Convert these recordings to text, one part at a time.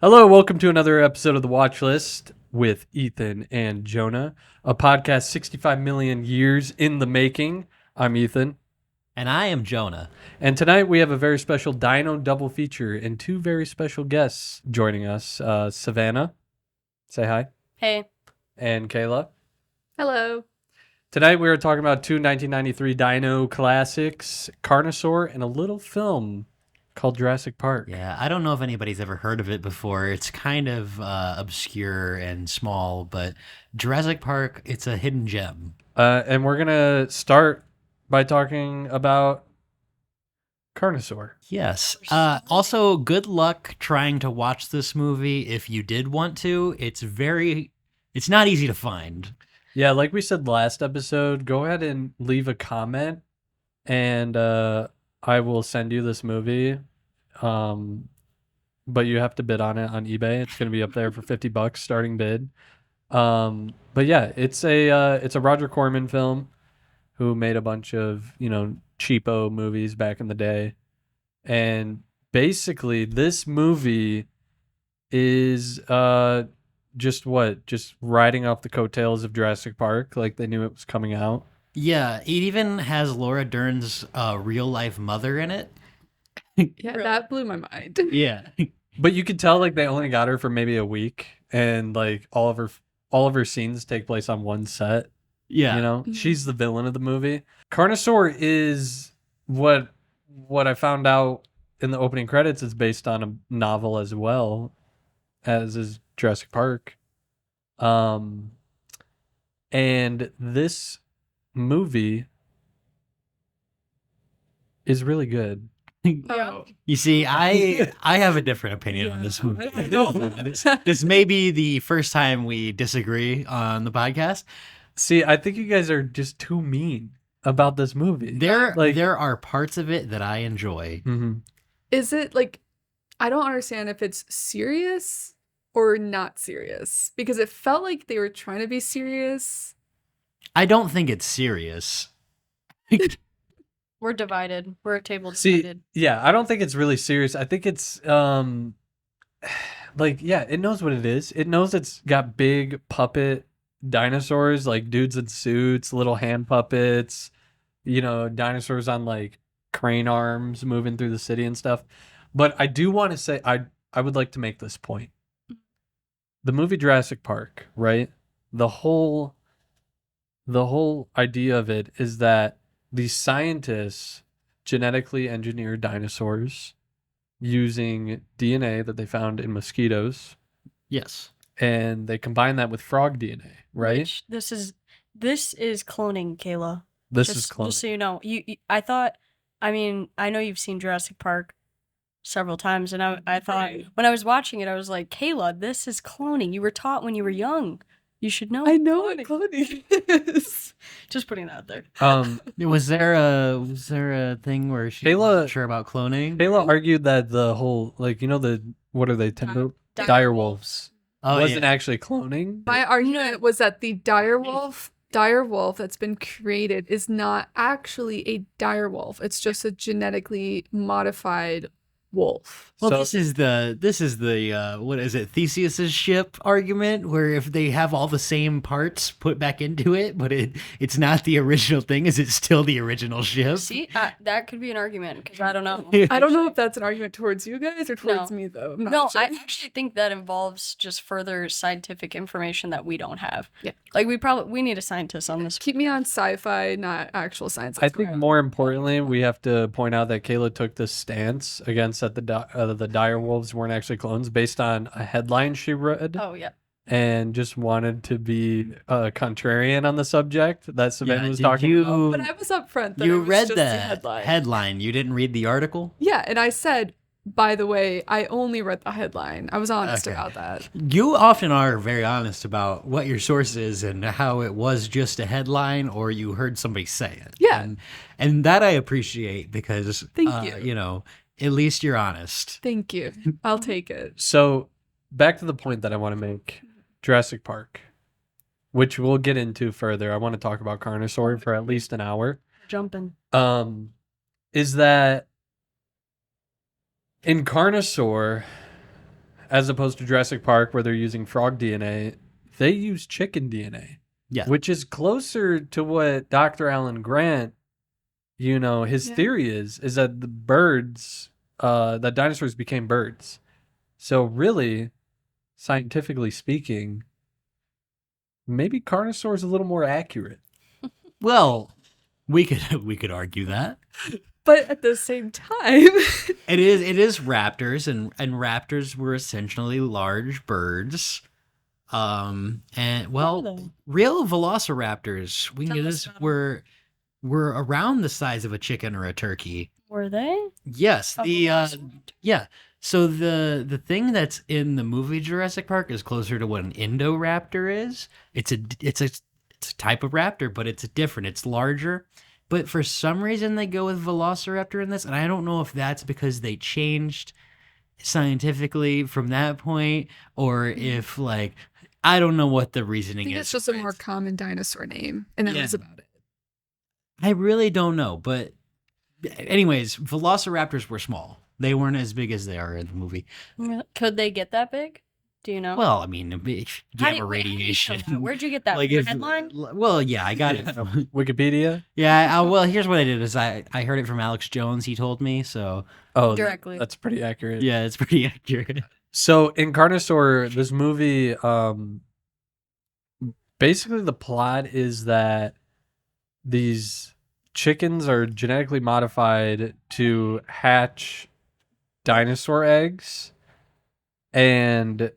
Hello, welcome to another episode of the Watchlist with Ethan and Jonah, a podcast 65 million years in the making. I'm Ethan. And I am Jonah. And tonight we have a very special Dino double feature and two very special guests joining us. Savannah, say hi. Hey. And Kayla. Hello. Tonight we are talking about two 1993 dino classics, Carnosaur and a little film called Jurassic Park. Yeah, I don't know if anybody's ever heard of it before. It's kind of obscure and small, but Jurassic Park, it's a hidden gem. And we're going to start by talking about Carnosaur. Yes. Also, good luck trying to watch this movie if you did want to. It's not easy to find. Yeah, like we said last episode, go ahead and leave a comment and I will send you this movie. But you have to bid on it on eBay. It's going to be up there for $50 starting bid. But yeah, it's a Roger Corman film who made a bunch of, cheapo movies back in the day. And basically this movie is just riding off the coattails of Jurassic Park, like they knew it was coming out. Yeah, it even has Laura Dern's real life mother in it. Yeah, that blew my mind. Yeah. But you could tell like they only got her for maybe a week, and like all of her scenes take place on one set. Yeah. She's the villain of the movie. Carnosaur is what I found out in the opening credits is based on a novel as well, as is Jurassic Park. And this movie is really good. Oh. You see, I have a different opinion on this movie. This may be the first time we disagree on the podcast. See, I think you guys are just too mean about this movie. There are parts of it that I enjoy. Mm-hmm. Is it like, I don't understand if it's serious or not serious, because it felt like they were trying to be serious. I don't think it's serious. We're divided. We're a table divided. Yeah, I don't think it's really serious. I think it's it knows what it is. It knows it's got big puppet dinosaurs, like dudes in suits, little hand puppets, dinosaurs on like crane arms moving through the city and stuff. But I do want to say I would like to make this point. The movie Jurassic Park, right? The whole idea of it is that these scientists genetically engineered dinosaurs using DNA that they found in mosquitoes. Yes. And they combine that with frog DNA, right? Which this is cloning, Kayla. This is cloning. Just so you know, I know you've seen Jurassic Park several times, and I thought when I was watching it, I was like, Kayla, this is cloning. You were taught when you were young. You should know. I know what cloning is. Just putting that out there. Was there a thing where she wasn't sure about cloning? Kayla argued that the whole what are they, dire wolves wasn't actually cloning. My argument was that the dire wolf that's been created is not actually a dire wolf. It's just a genetically modified wolf. Well, this is the what is it, Theseus's ship argument, where if they have all the same parts put back into it, but it's not the original thing, is it still the original ship? See, that could be an argument, because I don't know. I don't know if that's an argument towards you guys or towards me, though. I'm not sure. I actually think that involves just further scientific information that we don't have. Yeah. Like, we need a scientist on this. Keep me on sci-fi, not actual science. I think more importantly, we have to point out that Kayla took this stance against that the dire wolves weren't actually clones based on a headline she read. Oh, yeah. And just wanted to be contrarian on the subject that Savannah was talking about. But I was upfront that you it was read just the headline. You didn't read the article? Yeah, and I said, by the way, I only read the headline. I was honest about that. You often are very honest about what your source is and how it was just a headline or you heard somebody say it. Yeah. And that I appreciate because, Thank you. At least you're honest. Thank you. I'll take it. So back to the point that I want to make. Jurassic Park, which we'll get into further. I want to talk about Carnosaur for at least an hour. Jumping. Is that in Carnosaur, as opposed to Jurassic Park where they're using frog DNA, they use chicken DNA. Yeah. Which is closer to what Dr. Alan Grant, his theory is that the birds, that dinosaurs became birds. So really, scientifically speaking, maybe Carnosaur is a little more accurate. Well, we could argue that. But at the same time, It is raptors, and raptors were essentially large birds. And well, What are they? real velociraptors, we Tell knew us this, about were around the size of a chicken or a turkey. Were they? Yes, A the velociraptor? yeah. So the thing that's in the movie Jurassic Park is closer to what an Indoraptor is. It's a type of raptor, but it's different. It's larger. But for some reason they go with Velociraptor in this, and I don't know if that's because they changed scientifically from that point, or if I don't know what the I reasoning think is. it's just a more common dinosaur name, and that Yeah. was about it. I really don't know, but anyways, Velociraptors were small. They weren't as big as they are in the movie. Could they get that big? Do you know? Well, I mean, How do gamma you- how do you know radiation. that? Where'd you get that? Like From the if, headline? well, yeah, I got it. From, Wikipedia? yeah, well, here's what I did: is I heard it from Alex Jones. He told me, so Oh, Directly. That's pretty accurate. yeah, it's pretty accurate. So in Carnosaur, this movie, basically the plot is that these chickens are genetically modified to hatch dinosaur eggs and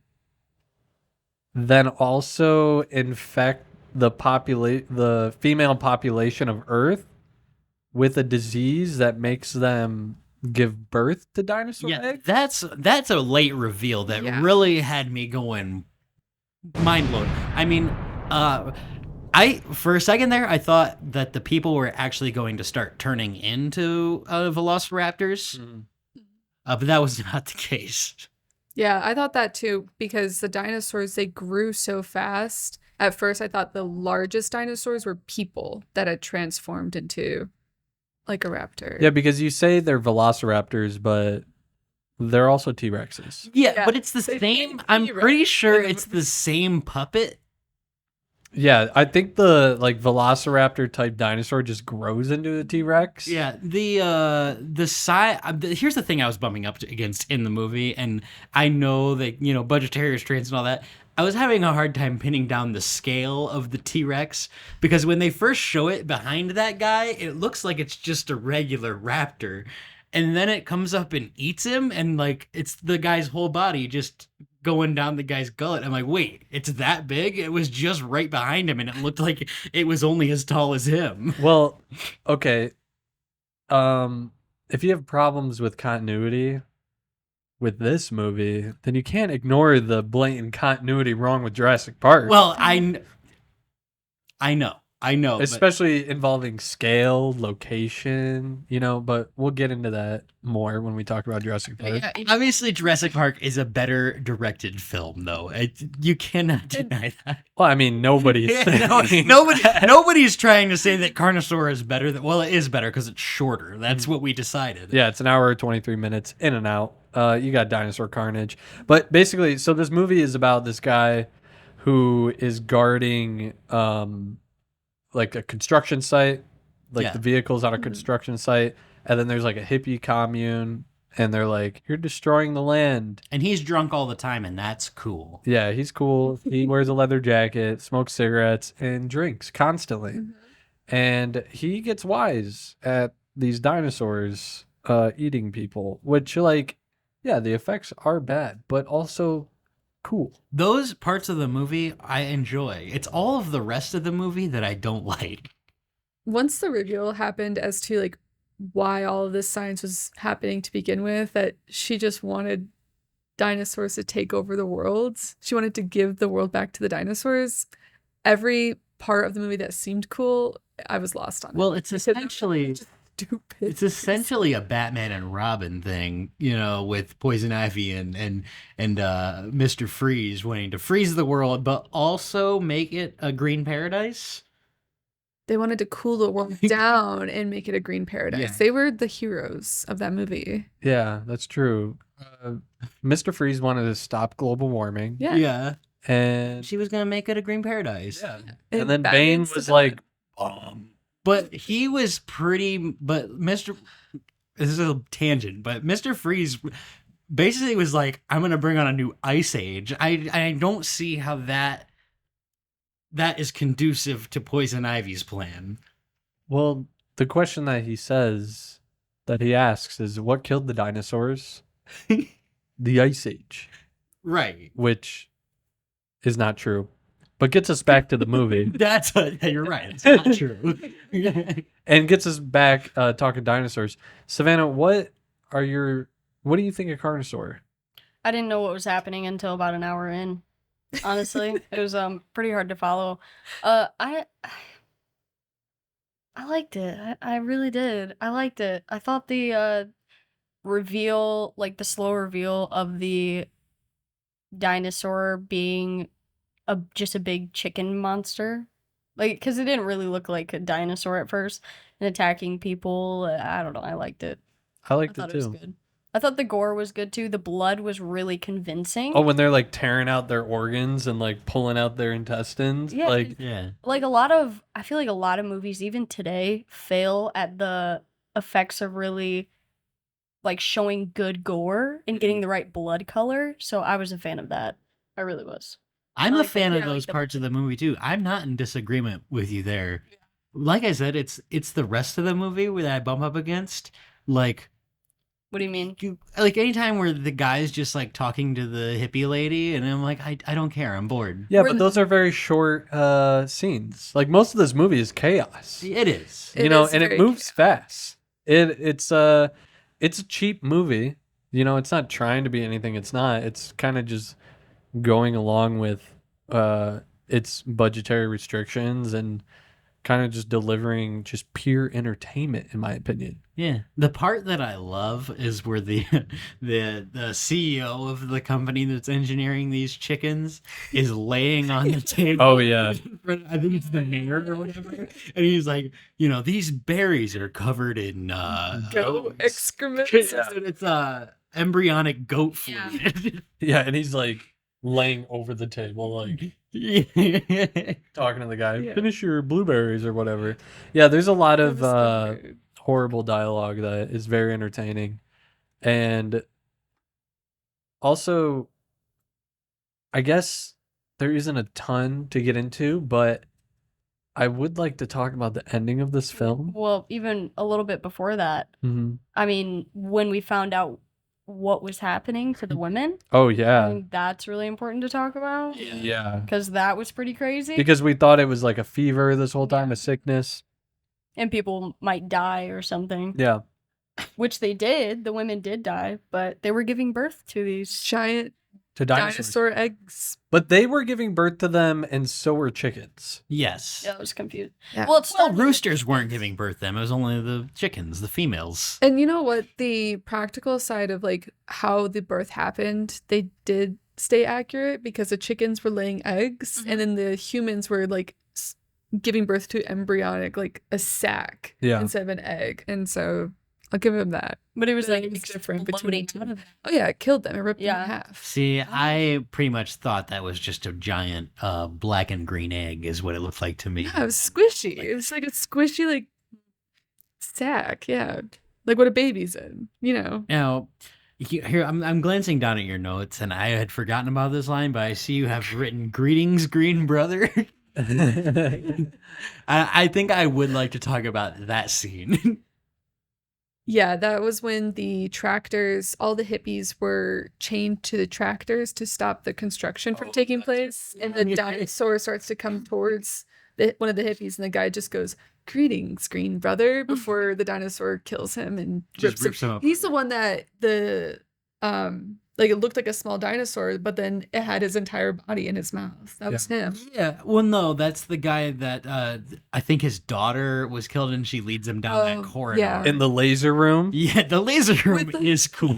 then also infect the female population of Earth with a disease that makes them give birth to dinosaur Yeah, eggs. that's a late reveal that Yeah. really had me going mind blown. I mean, for a second there, I thought that the people were actually going to start turning into velociraptors, Mhm. but that was not the case. Yeah, I thought that too, because the dinosaurs, they grew so fast. At first, I thought the largest dinosaurs were people that had transformed into like a raptor. Yeah, because you say they're velociraptors, but they're also T-Rexes. Yeah, Yeah, but it's the they same. say I'm T-Rex pretty sure in the it's the same puppet. Yeah, I think the velociraptor type dinosaur just grows into a T-Rex. Yeah, the size. Here's the thing I was bumming up against in the movie, and I know that budgetary restraints and all that. I was having a hard time pinning down the scale of the T-Rex because when they first show it behind that guy, it looks like it's just a regular raptor, and then it comes up and eats him, and it's the guy's whole body just going down the guy's gullet. I'm like, wait, it's that big? It was just right behind him, and it looked like it was only as tall as him. Well, okay. If you have problems with continuity with this movie, then you can't ignore the blatant continuity wrong with Jurassic Park. Well, I know, but especially involving scale, location, but we'll get into that more when we talk about Jurassic Park. Yeah, obviously Jurassic Park is a better directed film, though. You cannot deny that. Well, I mean, nobody's saying Nobody's trying to say that Carnosaur is better. Well, it is better because it's shorter. That's what we decided. Yeah, it's an hour 23 minutes in and out. You got dinosaur carnage. But basically, so this movie is about this guy who is guarding a construction site, Yeah. the vehicles on a construction site, and then there's a hippie commune, and they're like, "You're destroying the land." And he's drunk all the time, and that's cool. Yeah, he's cool. He wears a leather jacket, smokes cigarettes, and drinks constantly. And he gets wise at these dinosaurs eating people, which yeah, the effects are bad, but also cool. Those parts of the movie I enjoy. It's all of the rest of the movie that I don't like. Once the reveal happened as to why all of this science was happening to begin with, that she just wanted dinosaurs to take over the world. She wanted to give the world back to the dinosaurs. Every part of the movie that seemed cool, I was lost on. Well, it's Because they were essentially just stupid. it's essentially a Batman and Robin thing, with Poison Ivy and Mr. Freeze wanting to freeze the world, but also make it a green paradise. They wanted to cool the world down and make it a green paradise. Yeah. They were the heroes of that movie. Yeah, that's true. Mr. Freeze wanted to stop global warming. Yeah. Yeah. And She was going to make it a green paradise. yeah. And And then Batman Bane stood was up. like, But he was but Mr. This is a tangent, but Mr. Freeze basically was like, I'm going to bring on a new ice age. I don't see how that is conducive to Poison Ivy's plan. well, the question that he asks is, what killed the dinosaurs? The Ice Age, Right. which is not true, but gets us back to the movie You're right. It's not true. and gets us back talking dinosaurs. Savannah, what do you think of Carnosaur? I didn't know what was happening until about an hour in. Honestly, it was pretty hard to follow. I liked it. I really did. I liked it. I thought the reveal, like the slow reveal of the dinosaur being just a big chicken monster, like, because it didn't really look like a dinosaur at first, and attacking people. I don't know. I liked it. I I liked thought it it was too. good. I thought the gore was good too. The blood was really convincing. Oh, when they're like tearing out their organs and like pulling out their intestines. Yeah, Like, Yeah. like I feel like a lot of movies even today fail at the effects of really like showing good gore and getting the right blood color. So I was a fan of that. I really was. I'm I a like fan the- of yeah, I those like the- parts of the movie too. I'm not in disagreement with you there. Like I said, it's the rest of the movie that I bump up against. Like, What do you mean? like anytime where the guy's just like talking to the hippie lady, and I'm like, I don't care. I'm bored. yeah, We're- but those are very short scenes. Like most of this movie is chaos. It is. It You know, is and it very moves fast. It's a cheap movie. You know, it's not trying to be anything it's not. It's kind of just going along with its budgetary restrictions and kind of just delivering just pure entertainment, in my opinion. Yeah. The part that I love is where the CEO of the company that's engineering these chickens is laying on the table. Oh, yeah. I think it's the mayor or whatever. And he's like, these berries are covered in Goat excrement. it's embryonic goat fluid. Yeah, and he's like laying over the table, like Yeah. talking to the guy, Yeah. finish your blueberries or whatever. Yeah, there's a lot of Devastating. horrible dialogue that is very entertaining. And also, I guess there isn't a ton to get into, but I would like to talk about the ending of this film. Well, even a little bit before that, Mm-hmm. I mean, when we found out what was happening to the women, Oh, I yeah. think that's really important to talk about Yeah. because that was pretty crazy. Because we thought it was like a fever this whole time, a sickness. And people might die or something, Yeah. which they did. The women did die, but they were giving birth to these. Giant To dinosaurs. dinosaur eggs. But they were giving birth to them, and so were chickens. Yes. Yeah, I was confused. Yeah. Well, it's Well, not roosters weren't giving birth then. It was only the chickens, the females. And you know what? The practical side of like how the birth happened, they did stay accurate because the chickens were laying eggs and then the humans were like giving birth to embryonic, like a sac Yeah. instead of an egg. And so I'll give him that. But it was Like, like it's different between exploding the out two. of Oh yeah, it killed them. It ripped them Yeah. in half. See, I pretty much thought that was just a giant black and green egg is what it looked like to me. Yeah, it was squishy. It was like a squishy like sack. Yeah, like what a baby's in. You know. Now, here I'm glancing down at your notes, and I had forgotten about this line, but I see you have written "Greetings, Green Brother." I think I would like to talk about that scene. Yeah, that was when the tractors, all the hippies were chained to the tractors to stop the construction from taking place. And the dinosaur starts to come towards one of the hippies, and the guy just goes, "Greetings, green brother," before the dinosaur kills him and Just rips rips him up. He's the one that like it looked like a small dinosaur, but then it had his entire body in his mouth. That was him. Yeah, well, no, that's the guy that I think his daughter was killed, and she leads him down Oh, that corridor. yeah. In the laser room. Yeah, the laser room With the- is cool.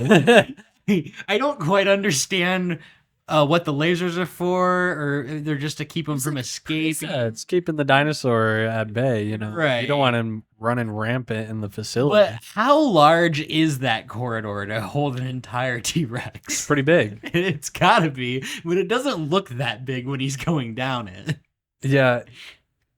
I don't quite understand what the lasers are for, or they're just to keep him from escaping. Yeah, it's keeping the dinosaur at bay, you know. Right. You don't want him running rampant in the facility. But how large is that corridor to hold an entire T-Rex? Pretty big. It's gotta be, but it doesn't look that big when he's going down it. Yeah.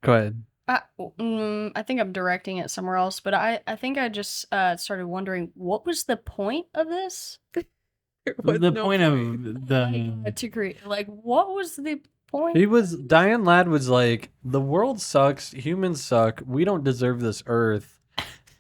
Go ahead. I think I'm directing it somewhere else, but I think I just started wondering, what was the point of this? The point of the To create, like, what was the point? Diane Ladd was like, the world sucks, humans suck, we don't deserve this earth.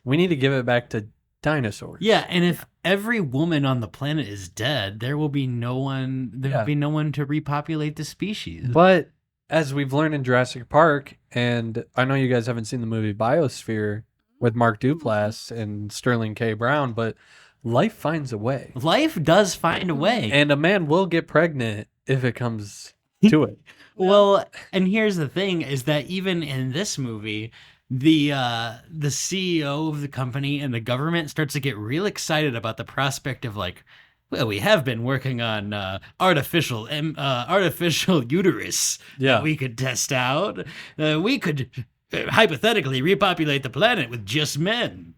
We need to give it back to dinosaurs. yeah, and if every woman on the planet is dead, there will be no one. There will be no one to repopulate the species. But as we've learned in Jurassic Park, and I know you guys haven't seen the movie Biosphere with Mark Duplass and Sterling K. Brown, but life finds a way. Life does find a way. And a man will get pregnant if it comes to it. Well, and here's the thing: is that even in this movie, the CEO of the company and the government starts to get real excited about the prospect of like, well, we have been working on artificial uterus that we could test out. We could hypothetically repopulate the planet with just men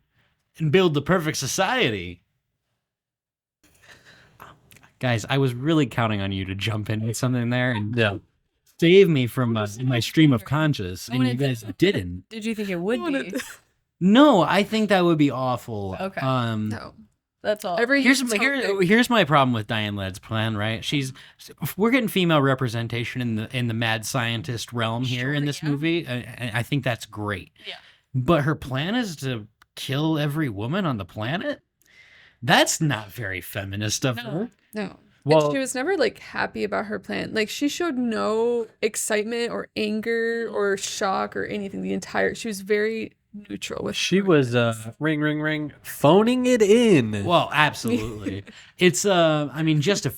and build the perfect society. Guys, I was really counting on you to jump in with something there and save me from my stream of conscious, and you guys didn't. Did you think it would be? No, I think that would be awful. Okay. No. That's all. Here's my problem with Diane Ladd's plan, right? We're getting female representation in the mad scientist realm here in this movie. I think that's great. Yeah. But her plan is to kill every woman on the planet? That's not very feminist of her. No. Well, and she was never like happy about her plan. Like she showed no excitement or anger or shock or anything. She was very neutral with. She was ring ring ring phoning it in. Well, absolutely. It's I mean, just a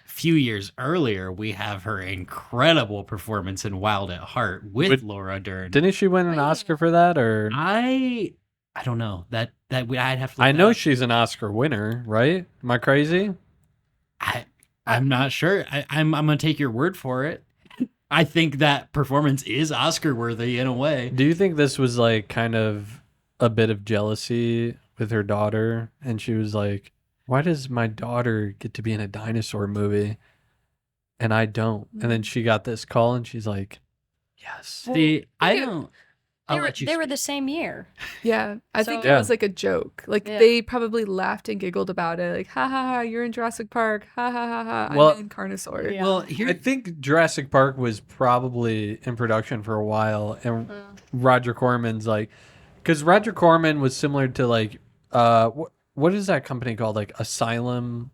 few years earlier, we have her incredible performance in Wild at Heart with Laura Dern. Didn't she win an Oscar for that? Or I don't know. That I'd have to. I know she's an Oscar winner, right? Am I crazy? I'm not sure. I'm gonna take your word for it. I think that performance is Oscar worthy in a way. Do you think this was like kind of a bit of jealousy with her daughter? And she was like, why does my daughter get to be in a dinosaur movie and I don't? And then she got this call and she's like, yes. See, I don't. They were the same year. Yeah, I think it was like a joke. Like they probably laughed and giggled about it. Like, ha ha ha, you're in Jurassic Park. Ha ha ha ha, I'm in Carnosaur. Yeah. Well, I think Jurassic Park was probably in production for a while, and Roger Corman's like, because Roger Corman was similar to like, what is that company called? Like Asylum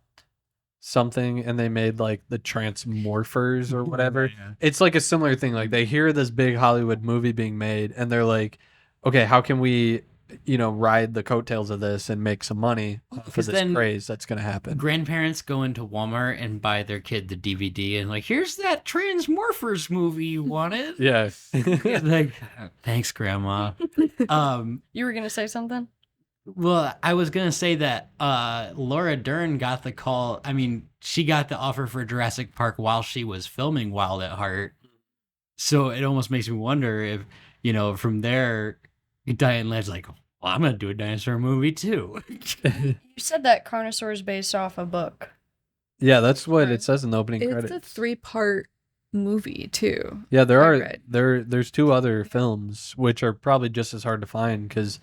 something, and they made like the Transmorphers or whatever. Yeah. It's like a similar thing. Like they hear this big Hollywood movie being made, and they're like, okay, how can we, ride the coattails of this and make some money for this craze that's going to happen? Grandparents go into Walmart and buy their kid the DVD and like, here's that Transmorphers movie you wanted. Yeah. Like, thanks, Grandma. You were gonna say something? Well, I was going to say that Laura Dern got the call. I mean, she got the offer for Jurassic Park while she was filming Wild at Heart. So it almost makes me wonder if, from there, Diane Ladd's like, well, I'm going to do a dinosaur movie too. You said that Carnosaur is based off a book. Yeah, that's what it says in the opening It's credits. a 3-part movie too. Yeah, there's 2 other films which are probably just as hard to find because,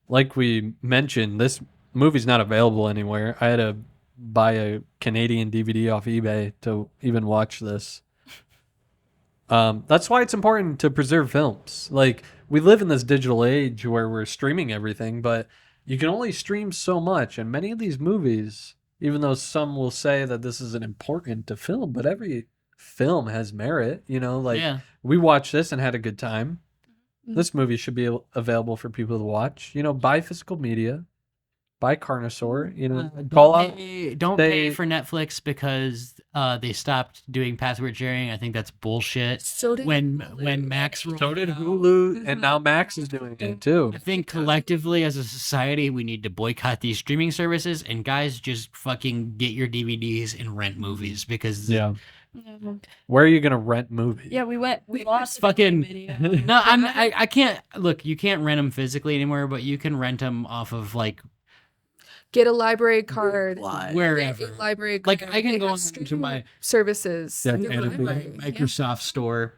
like we mentioned, this movie's not available anywhere. I had to buy a Canadian DVD off eBay to even watch this. That's why it's important to preserve films. Like, we live in this digital age where we're streaming everything, but you can only stream so much. And many of these movies, even though some will say that this isn't important to film, but every film has merit. We watched this and had a good time. This movie should be available for people to watch. Buy physical media. buy Carnosaur. You know, Don't call out. don't pay for Netflix because they stopped doing password sharing. I think that's bullshit. So did When Max rolled So did out. Hulu, and now Max is doing it too. I think collectively as a society we need to boycott these streaming services, and guys, just fucking get your DVDs and rent movies because Yeah. Yeah. Where are you gonna rent movies? Yeah, we lost fucking video. no, I can't look. You can't rent them physically anymore, but you can rent them off of like get a library card. wherever. Get a library Like card. I can They go have on to streaming my services. Yeah, in the and library. Microsoft store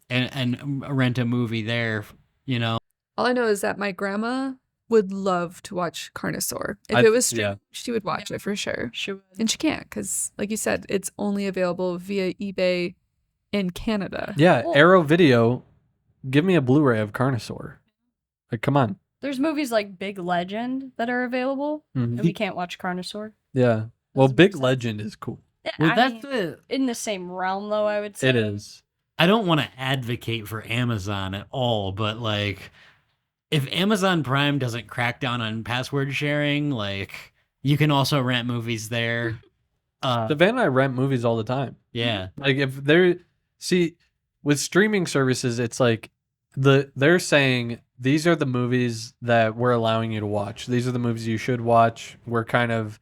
and rent a movie there. You know, All I know is that my grandma would love to watch Carnosaur. If I- it was yeah. streamed, she would watch it for sure. She would. And she can't because, like you said, it's only available via eBay in Canada. Yeah, Well- Arrow Video, give me a Blu-ray of Carnosaur. Like, come on. There's movies like Big Legend that are available, Mhm. and we can't watch Carnosaur. Yeah. Well, Doesn't make Big sense. Legend is cool. Yeah, well, I that's mean, the. in the same realm, though. I would say It is. I don't want to advocate for Amazon at all, but like, if Amazon Prime doesn't crack down on password sharing, like, you can also rent movies there. Savannah and I rent movies all the time. Yeah. Like if they're with streaming services, it's like they're saying these are the movies that we're allowing you to watch. These are the movies you should watch. We're kind of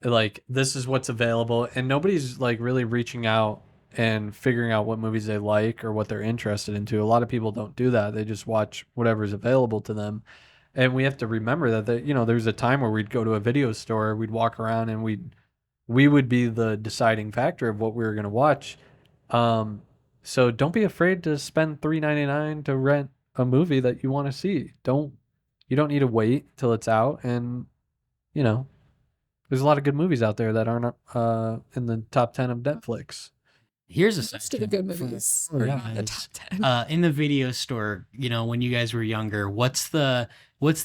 like this is what's available, and nobody's like really reaching out and figuring out what movies they like or what they're interested into. A lot of people don't do that. They just watch whatever's available to them. And we have to remember that there's a time where we'd go to a video store, we'd walk around, and we would be the deciding factor of what we were going to watch. So don't be afraid to spend $3.99 to rent a movie that you want to see. You don't need to wait till it's out. And there's a lot of good movies out there that aren't in the top 10 of Netflix. Here's a Most of the good movies are not in the top 10. In the video store, when you guys were younger, what's the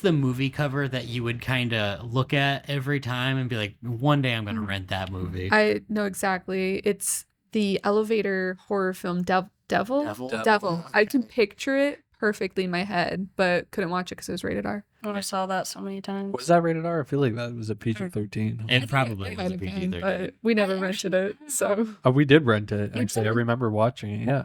movie cover that you would kind of look at every time and be like, one day I'm going to rent that movie? I know exactly. It's the elevator horror film Devil. Devil. I can picture it perfectly in my head, but couldn't watch it because it was rated R. Oh, I saw that so many times. Was that rated R? I feel like that was a PG-13. It probably It was might a have been, PG-13. but we never rented it. So Oh, we did rent it. You Actually, I did? remember watching it. Yeah.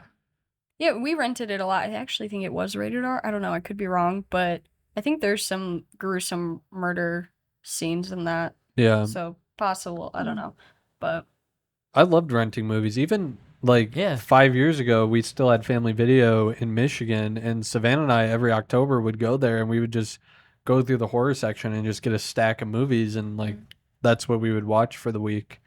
Yeah, we rented it a lot. I actually think it was rated R. I don't know. I could be wrong, but I think there's some gruesome murder scenes in that. Yeah. So possible. I don't know. But I loved renting movies. Even like Yeah. 5 years ago, we still had Family Video in Michigan, and Savannah and I every October would go there, and we would just go through the horror section and just get a stack of movies, and like that's what we would watch for the week.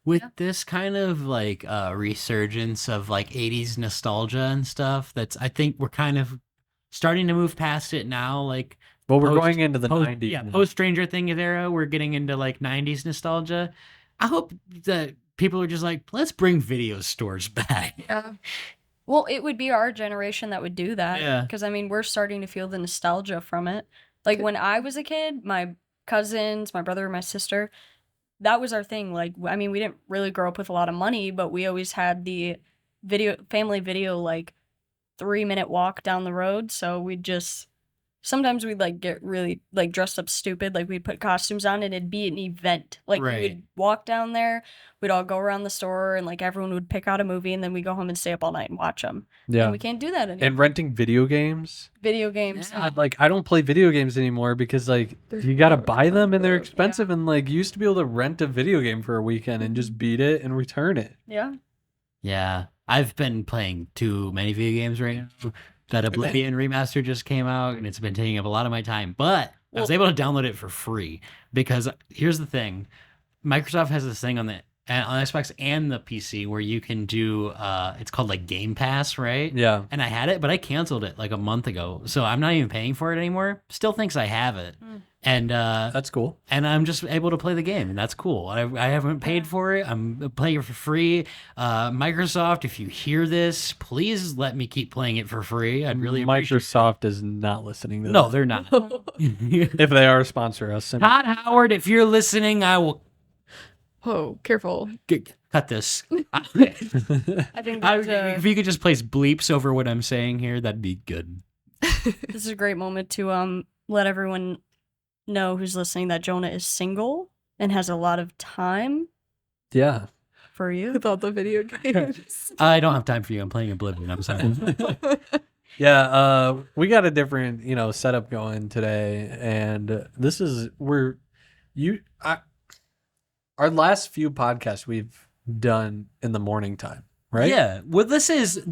With this kind of like resurgence of like 80s nostalgia and stuff, I think we're kind of starting to move past it now. Like, Well, we're Post- going into the post, 90s. yeah, now. post Stranger Things era, we're getting into like 90s nostalgia. I hope that people are just like, let's bring video stores back. yeah, well, it would be our generation that would do that. Yeah. Because I mean, we're starting to feel the nostalgia from it. Like when I was a kid, my cousins, my brother, my sister, that was our thing. Like, I mean, we didn't really grow up with a lot of money, but we always had the family video, like 3-minute walk down the road. So sometimes we'd like get really like dressed up stupid. Like we'd put costumes on and it'd be an event. Like Right. we'd walk down there, we'd all go around the store and like everyone would pick out a movie and then we go home and stay up all night and watch them. Yeah. And we can't do that anymore. And renting video games. Video games. Yeah. I don't play video games anymore because like They're you got to buy them and they're Yeah. expensive, and like you used to be able to rent a video game for a weekend and just beat it and return it. Yeah. Yeah, I've been playing too many video games right now. That Oblivion remaster just came out, and it's been taking up a lot of my time. But I was able to download it for free because here's the thing: Microsoft has this thing on Xbox and the PC where you can do it's called like Game Pass, right? Yeah. And I had it, but I canceled it like a month ago, so I'm not even paying for it anymore. Still thinks I have it, and That's cool. I'm just able to play the game, and that's cool. I haven't paid for it. I'm playing it for free. Microsoft, if you hear this, please let me keep playing it for free. I'd really appreciate. Microsoft is not listening to No, this. they're not. If they are, sponsor us. Todd Howard, if you're listening, I will Whoa, careful. cut this. I think If you could just place bleeps over what I'm saying here, that'd be good. this is a great moment to let everyone know who's listening that Jonah is single and has a lot of time Yeah. for you. With all the video games. I don't have time for you. I'm playing Oblivion. I'm sorry. Yeah, we got a different, setup going today, and this is our last few podcasts we've done in the morning time, right? Yeah. Well, this is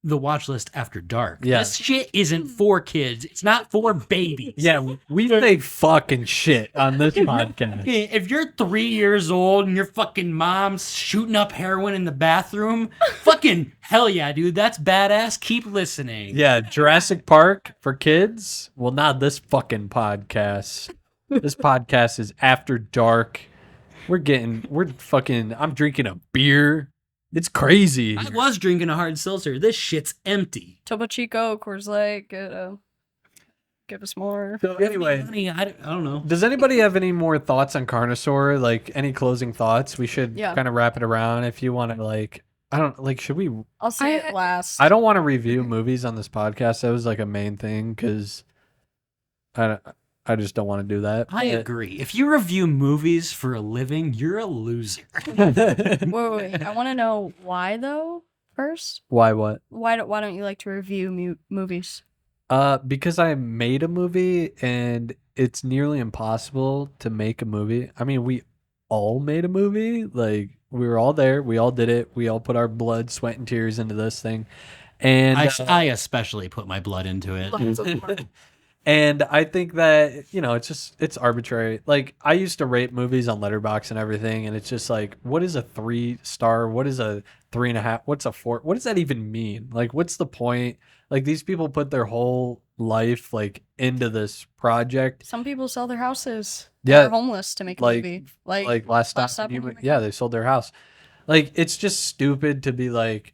the watch list after dark. Yeah. This shit isn't for kids. It's not for babies. Yeah, we say fucking shit on this podcast. If you're 3 years old and your fucking mom's shooting up heroin in the bathroom, fucking hell yeah, dude. That's badass. Keep listening. Yeah, Jurassic Park for kids. Well, not this fucking podcast. This podcast is after dark. I'm drinking a beer. It's crazy. I was drinking a hard seltzer. This shit's empty. Topo Chico, Coors Light, give us more. So anyway, Honey, I don't know. does anybody have any more thoughts on Carnosaur? Like any closing thoughts? We should Yeah. kind of wrap it around. If you want to, should we? I'll say it last. I don't want to review movies on this podcast. That was like a main thing because I just don't want to do that. I agree. If you review movies for a living, you're a loser. Wait. I want to know why though. First, Why what? why don't you like to review movies? Because I made a movie and it's nearly impossible to make a movie. I mean, we all made a movie. Like we were all there. We all did it. We all put our blood, sweat, and tears into this thing. And I especially put my blood into it. Lots of work. And I think that, it's arbitrary. Like, I used to rate movies on Letterboxd and everything, and it's just like, what is a 3-star? What is a 3.5? What's a 4? What does that even mean? Like, what's the point? Like, these people put their whole life, like, into this project. Some people sell their houses. Yeah, They're homeless to make a like- movie. Like, Last Stop Stop in in yeah, they sold their house. Like, it's just stupid to be like,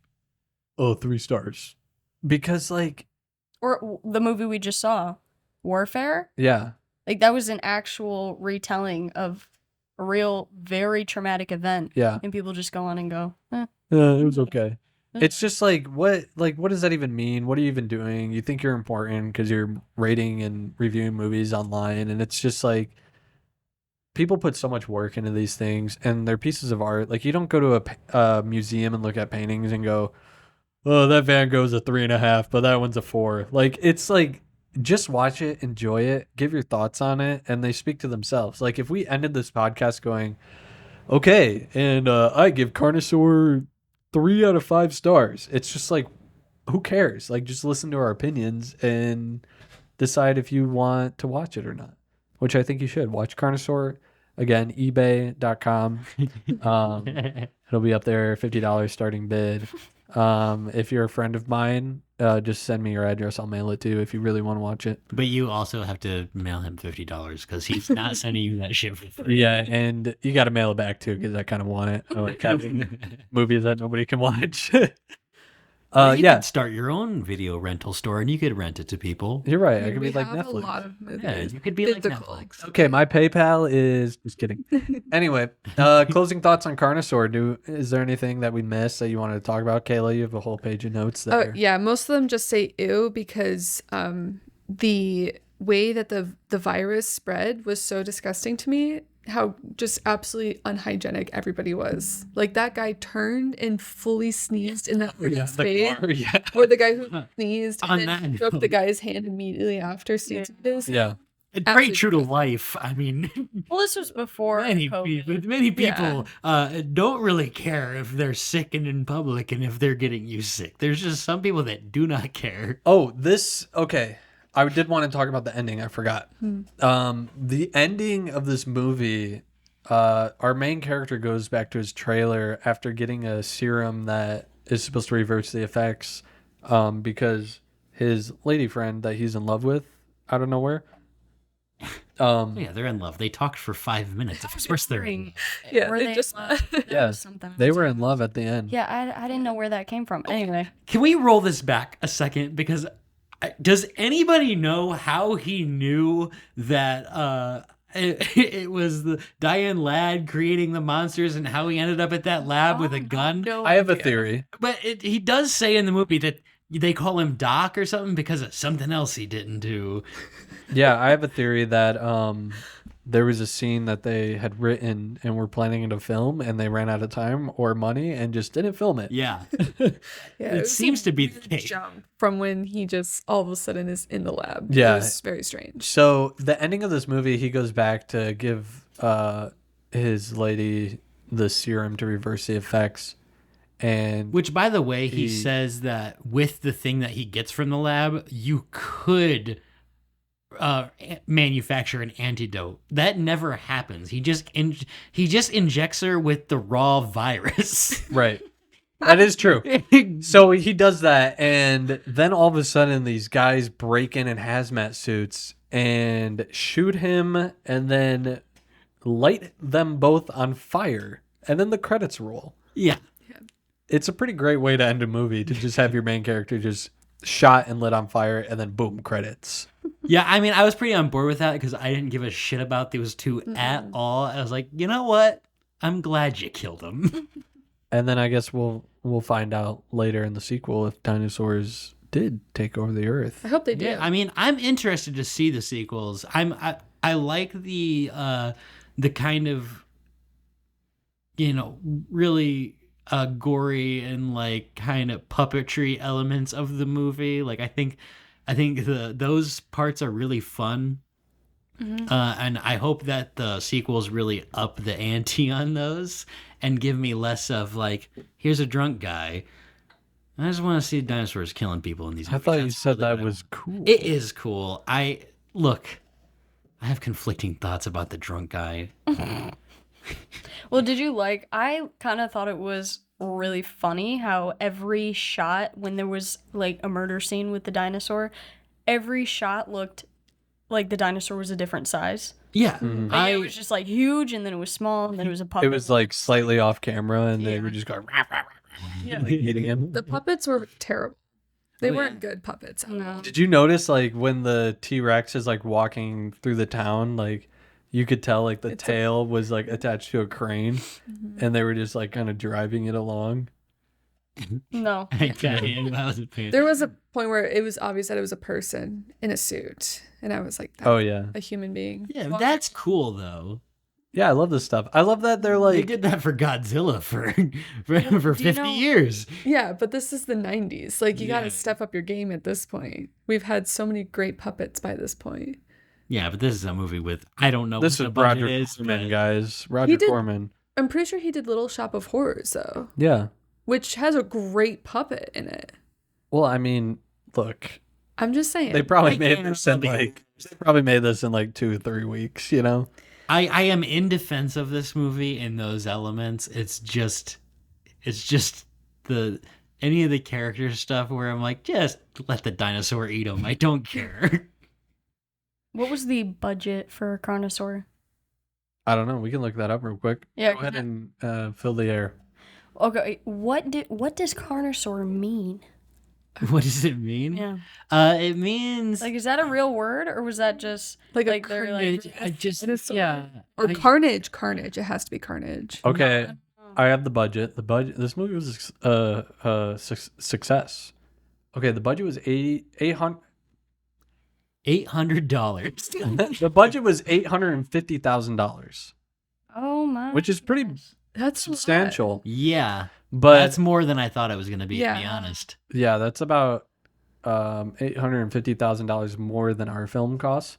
oh, 3 stars. Because, like, or the movie we just saw, Warfare. yeah. Like that was an actual retelling of a real, very traumatic event, Yeah. and people just go on and go, It was okay. It's just like what does that even mean? What are you even doing? You think you're important because you're rating and reviewing movies online, and it's just like people put so much work into these things, and they're pieces of art. Like you don't go to a museum and look at paintings and go, "Oh, that Van Gogh's a 3.5, but that one's a 4." Like it's like just watch it, enjoy it, give your thoughts on it, and they speak to themselves. Like if we ended this podcast going, "Okay, and I give Carnosaur 3 out of 5 stars." It's just like, who cares? Like, just listen to our opinions and decide if you want to watch it or not, which I think you should. Watch Carnosaur. Again, ebay.com. It'll be up there, $50 starting bid. If you're a friend of mine, just send me your address. I'll mail it to you if you really want to watch it. But you also have to mail him $50 because he's not sending you that shit for free. Yeah, and you got to mail it back too because I kind of want it. I like having movies that nobody can watch. You Yeah, could start your own video rental store and you could rent it to people. you're right. I mean, could we be like have a Netflix. lot of movies. Yeah, you could be like Physical. Netflix. Okay, my PayPal is just kidding. Anyway, closing thoughts on Carnosaur. Is there anything that we missed that you wanted to talk about, Kayla? You have a whole page of notes there. Oh yeah, most of them just say ew because the way that the virus spread was so disgusting to me. How just absolutely unhygienic everybody was. Like that guy turned and fully sneezed in that person's face. Yeah. Or the guy who sneezed On and that then shook the guy's hand immediately after sneezing. Yeah. Very Absolutely true to life. I mean, well, this was before many COVID. people don't really care if they're sick and in public and if they're getting you sick. There's just some people that do not care. Oh, okay. I did want to talk about the ending. I forgot. The ending of this movie, our main character goes back to his trailer after getting a serum that is supposed to reverse the effects because his lady friend that he's in love with out of nowhere. Yeah, they're in love. They talked for 5 minutes. Of course they're in. Yeah, Were they they just- in love? That Yeah, was something They else. were in love at the end. Yeah, I didn't know where that came from. Anyway, Can we roll this back a second? Because does anybody know how he knew that it was the Diane Ladd creating the monsters and how he ended up at that lab with a gun? no, I have a theory. But he does say in the movie that they call him Doc or something because of something else he didn't do. Yeah, I have a theory that there was a scene that they had written and were planning to film, and they ran out of time or money and just didn't film it. Yeah. Yeah, It was seems a to be the weird case. jump from when he just all of a sudden is in the lab. Yeah. It was very strange. So the ending of this movie, he goes back to give his lady the serum to reverse the effects, and Which, by the way, he He- says that with the thing that he gets from the lab, you could manufacture an antidote. That never happens. He just injects her with the raw virus. right, that is true. So he does that, and then all of a sudden, these guys break in hazmat suits and shoot him, and then light them both on fire, and then the credits roll. Yeah. It's a pretty great way to end a movie, to just have your main character just shot and lit on fire, and then boom, credits. Yeah, I mean, I was pretty on board with that because I didn't give a shit about those two at all. I was like, you know what? I'm glad you killed him. And then I guess we'll find out later in the sequel if dinosaurs did take over the earth. I hope they do. Yeah, I mean, I'm interested to see the sequels. I like the kind of, really gory and like kind of puppetry elements of the movie. Like I think those parts are really fun. And I hope that the sequels really up the ante on those and give me less of like, here's a drunk guy. I just want to see dinosaurs killing people in these I movies. thought you That's said really that what I was want. cool. It is cool. I have conflicting thoughts about the drunk guy. Well, did you like? I kind of thought it was really funny how every shot, when there was like a murder scene with the dinosaur, every shot looked like the dinosaur was a different size. Yeah, Like, it was just like huge, and then it was small, and then it was a puppet. It was like slightly off camera, and they would just go rah, rah, rah, Yeah. like hitting him. The puppets were terrible. They Oh, yeah. weren't good puppets. No. Did you notice like when the T-Rex is like walking through the town, like you could tell like the It's a- tail was like attached to a crane, and they were just like kind of driving it along. No. I wasn't paying. There was a point where it was obvious that it was a person in a suit, and I was like, Oh yeah, a human being. Yeah, that's cool though. yeah. I love this stuff. I love that they're They like did that for Godzilla for 50 know- years. Yeah, but this is the 90s. Like, you got Yeah. to step up your game at this point. We've had so many great puppets by this point. Yeah, but this is a movie with I don't know this what is the budget Roger is, Corman, but- guys. Roger did- Corman. I'm pretty sure he did Little Shop of Horrors, though, Yeah. which has a great puppet in it. Well, I mean, look, I'm just saying. they probably I made can't this in believe- like 2-3 weeks. You know. I am in defense of this movie in those elements. It's just the any of the character stuff where I'm like, just let the dinosaur eat them. I don't care. What was the budget for Carnosaur? I don't know. We can look that up real quick. Yeah. Go ahead and fill the air. Okay. What does Carnosaur mean? What does it mean? Yeah. It means Like, is that a real word, or was that just Like a they're like? I just Dinosaur. yeah. Or I- Carnage. Carnage. It has to be Carnage. Okay, I have the budget. The budget. This movie was a success. Okay, the budget was $800. $800. The budget was $850,000, Oh my. which is pretty That's a lot. substantial. Yeah, But that's more than I thought it was going to be. To be Yeah. honest. yeah, that's about $850,000 more than our film costs.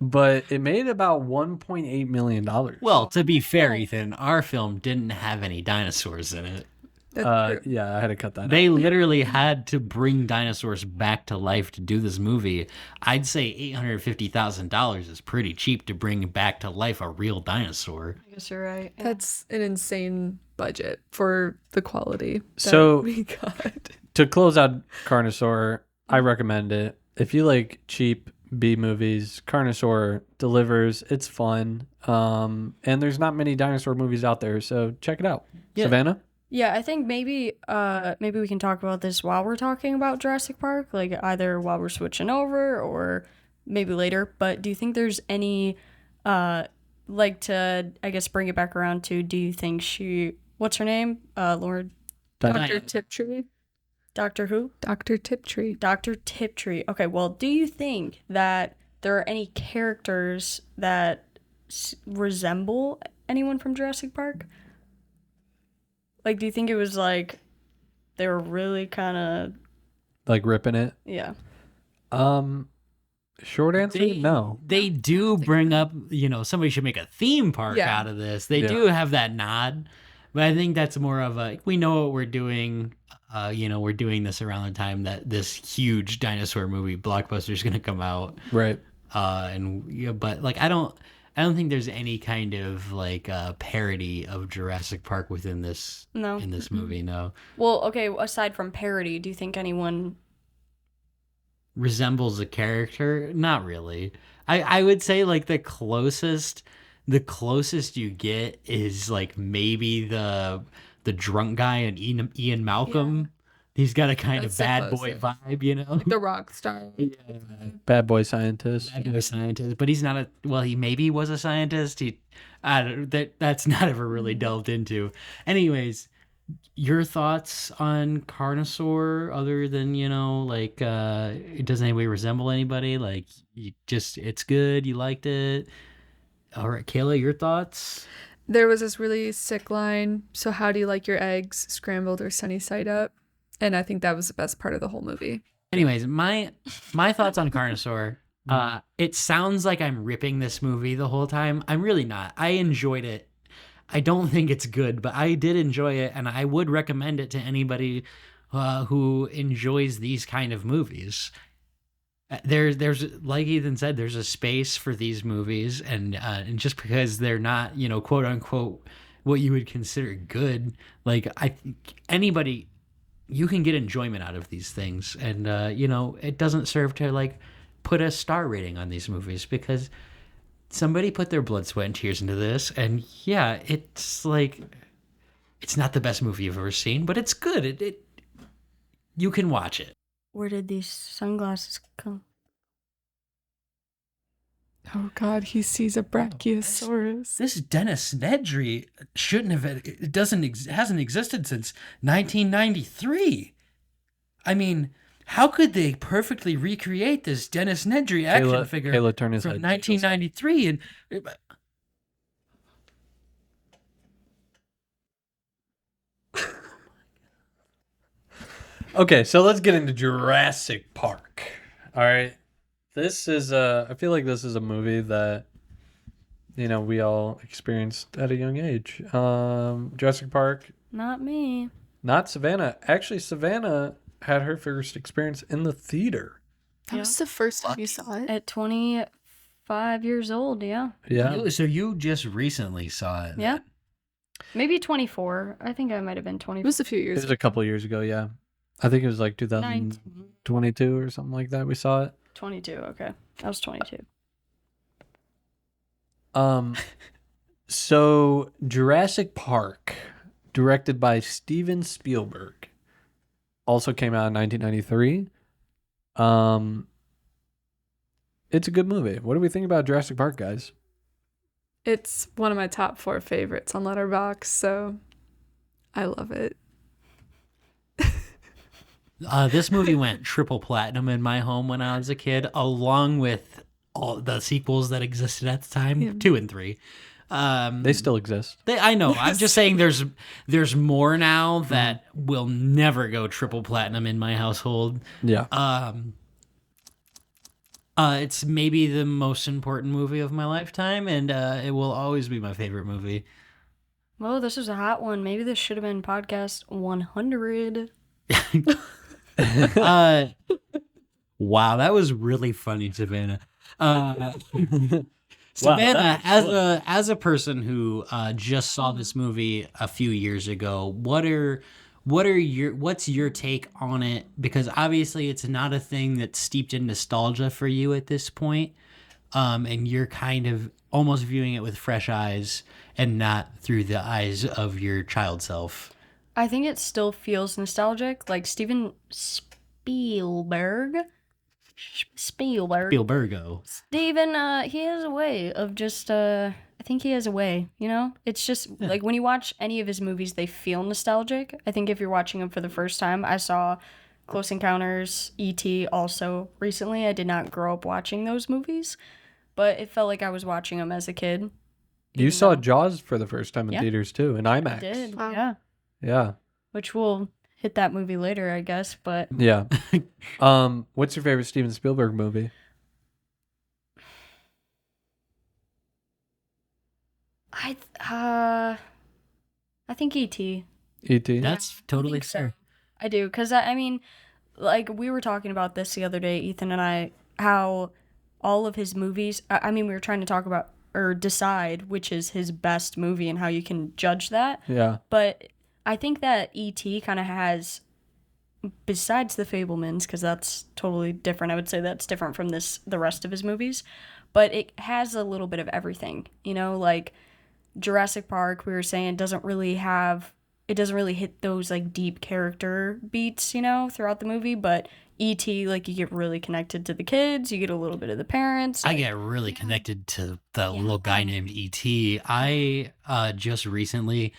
But it made about $1.8 million. Well, to be fair, Ethan, our film didn't have any dinosaurs in it. That's true. yeah, I had to cut that out. They literally had to bring dinosaurs back to life to do this movie. I'd say $850,000 is pretty cheap to bring back to life a real dinosaur. I guess you're right. Yeah. That's an insane budget for the quality that So- we got. To close out Carnosaur, I recommend it. If you like cheap B movies, Carnosaur delivers. It's fun. And there's not many dinosaur movies out there, so check it out. Yeah. Savannah? Yeah, I think maybe we can talk about this while we're talking about Jurassic Park, like either while we're switching over or maybe later. But do you think there's any like to I guess bring it back around to do you think what's her name? Lord Dr. Tiptree. Doctor who? Dr. Tiptree. Dr. Tiptree. Okay, well, do you think that there are any characters that resemble anyone from Jurassic Park? Like, do you think it was like they were really kind of Like ripping it. yeah? Short answer, no. They do bring up, somebody should make a theme park Yeah. out of this. They Yeah. do have that nod, but I think that's more of a, we know what we're doing. We're doing this around the time that this huge dinosaur movie blockbuster is going to come out. Right. But like, I don't think there's any kind of like parody of Jurassic Park within this No. in this movie. No. Well, okay. Aside from parody, do you think anyone? Resembles a character? Not really. I would say like the closest you get is like maybe the drunk guy in Ian Malcolm. He's got a kind That's of the bad boy closest. vibe, you know. Like the rock star. Yeah. Bad boy scientist. Bad boy scientist, but he's not a. Well, he maybe was a scientist. That's not ever really delved into. Anyways, your thoughts on Carnosaur, other than does anybody resemble anybody? Like, it's good. You liked it. All right, Kayla, your thoughts? There was this really sick line. So how do you like your eggs, scrambled or sunny side up? And I think that was the best part of the whole movie. Anyways, my thoughts on Carnosaur. It sounds like I'm ripping this movie the whole time. I'm really not. I enjoyed it. I don't think it's good, but I did enjoy it, and I would recommend it to anybody who enjoys these kind of movies. There's like Ethan said, there's a space for these movies, and just because they're not, quote unquote, what you would consider good, like I think anybody, you can get enjoyment out of these things, and it doesn't serve to like put a star rating on these movies because somebody put their blood, sweat, and tears into this, and yeah, it's like it's not the best movie you've ever seen, but it's good. It you can watch it. Where did these sunglasses come? Oh God, he sees a brachiosaurus. This Dennis Nedry shouldn't have. It hasn't existed since 1993. I mean, how could they perfectly recreate this Dennis Nedry action figure Kayla, turn his from head. 1993? And Okay, so let's get into Jurassic Park. All right. This is I feel like this is a movie that we all experienced at a young age. Jurassic Park, Not me. not Savannah. Actually, Savannah had her first experience in the theater. That was the first time you saw it. At 25 years old, yeah. Yeah. So you just recently saw it. Yeah. Maybe 24. I think I might have been It 24. was a few It years was a couple years ago, yeah. I think it was like 2022 or something like that we saw it. 22, okay. I was 22. So Jurassic Park, directed by Steven Spielberg, also came out in 1993. It's a good movie. What do we think about Jurassic Park, guys? It's one of my top 4 favorites on Letterboxd, so I love it. This movie went triple platinum in my home when I was a kid, along with all the sequels that existed at the time, Yeah. 2 and 3. They still exist. I know. I'm just saying there's more now that will never go triple platinum in my household. Yeah. It's maybe the most important movie of my lifetime, and it will always be my favorite movie. Well, this is a hot one. Maybe this should have been podcast 100. Wow, that was really funny, Savannah. Savannah, as a person who just saw this movie a few years ago, what's your take on it? Because obviously it's not a thing that's steeped in nostalgia for you at this point, and you're kind of almost viewing it with fresh eyes and not through the eyes of your child self. I think it still feels nostalgic. Like Steven Spielberg. Spielbergo. Steven, he has a way of just, I think he has a way, It's just, like, when you watch any of his movies, they feel nostalgic. I think if you're watching them for the first time, I saw Close Encounters, E.T. also recently. I did not grow up watching those movies, but it felt like I was watching them as a kid. You even saw though Jaws for the first time in Yeah. theaters too, in IMAX. I did, Wow. yeah. Yeah. Which we'll hit that movie later, I guess, but Yeah. What's your favorite Steven Spielberg movie? I think E.T. E.T. That's totally think so. fair. I do, because I mean, like, we were talking about this the other day, Ethan and I, how all of his movies, I mean, we were trying to talk about or decide which is his best movie and how you can judge that. Yeah. But I think that E.T. kind of has, besides The Fabelmans, because that's totally different, I would say that's different from the rest of his movies, but it has a little bit of everything, you know, like Jurassic Park, we were saying, doesn't really hit those like deep character beats, you know, throughout the movie, but E.T., like, you get really connected to the kids, you get a little bit of the parents. I get really connected to the little guy named E.T. I just recently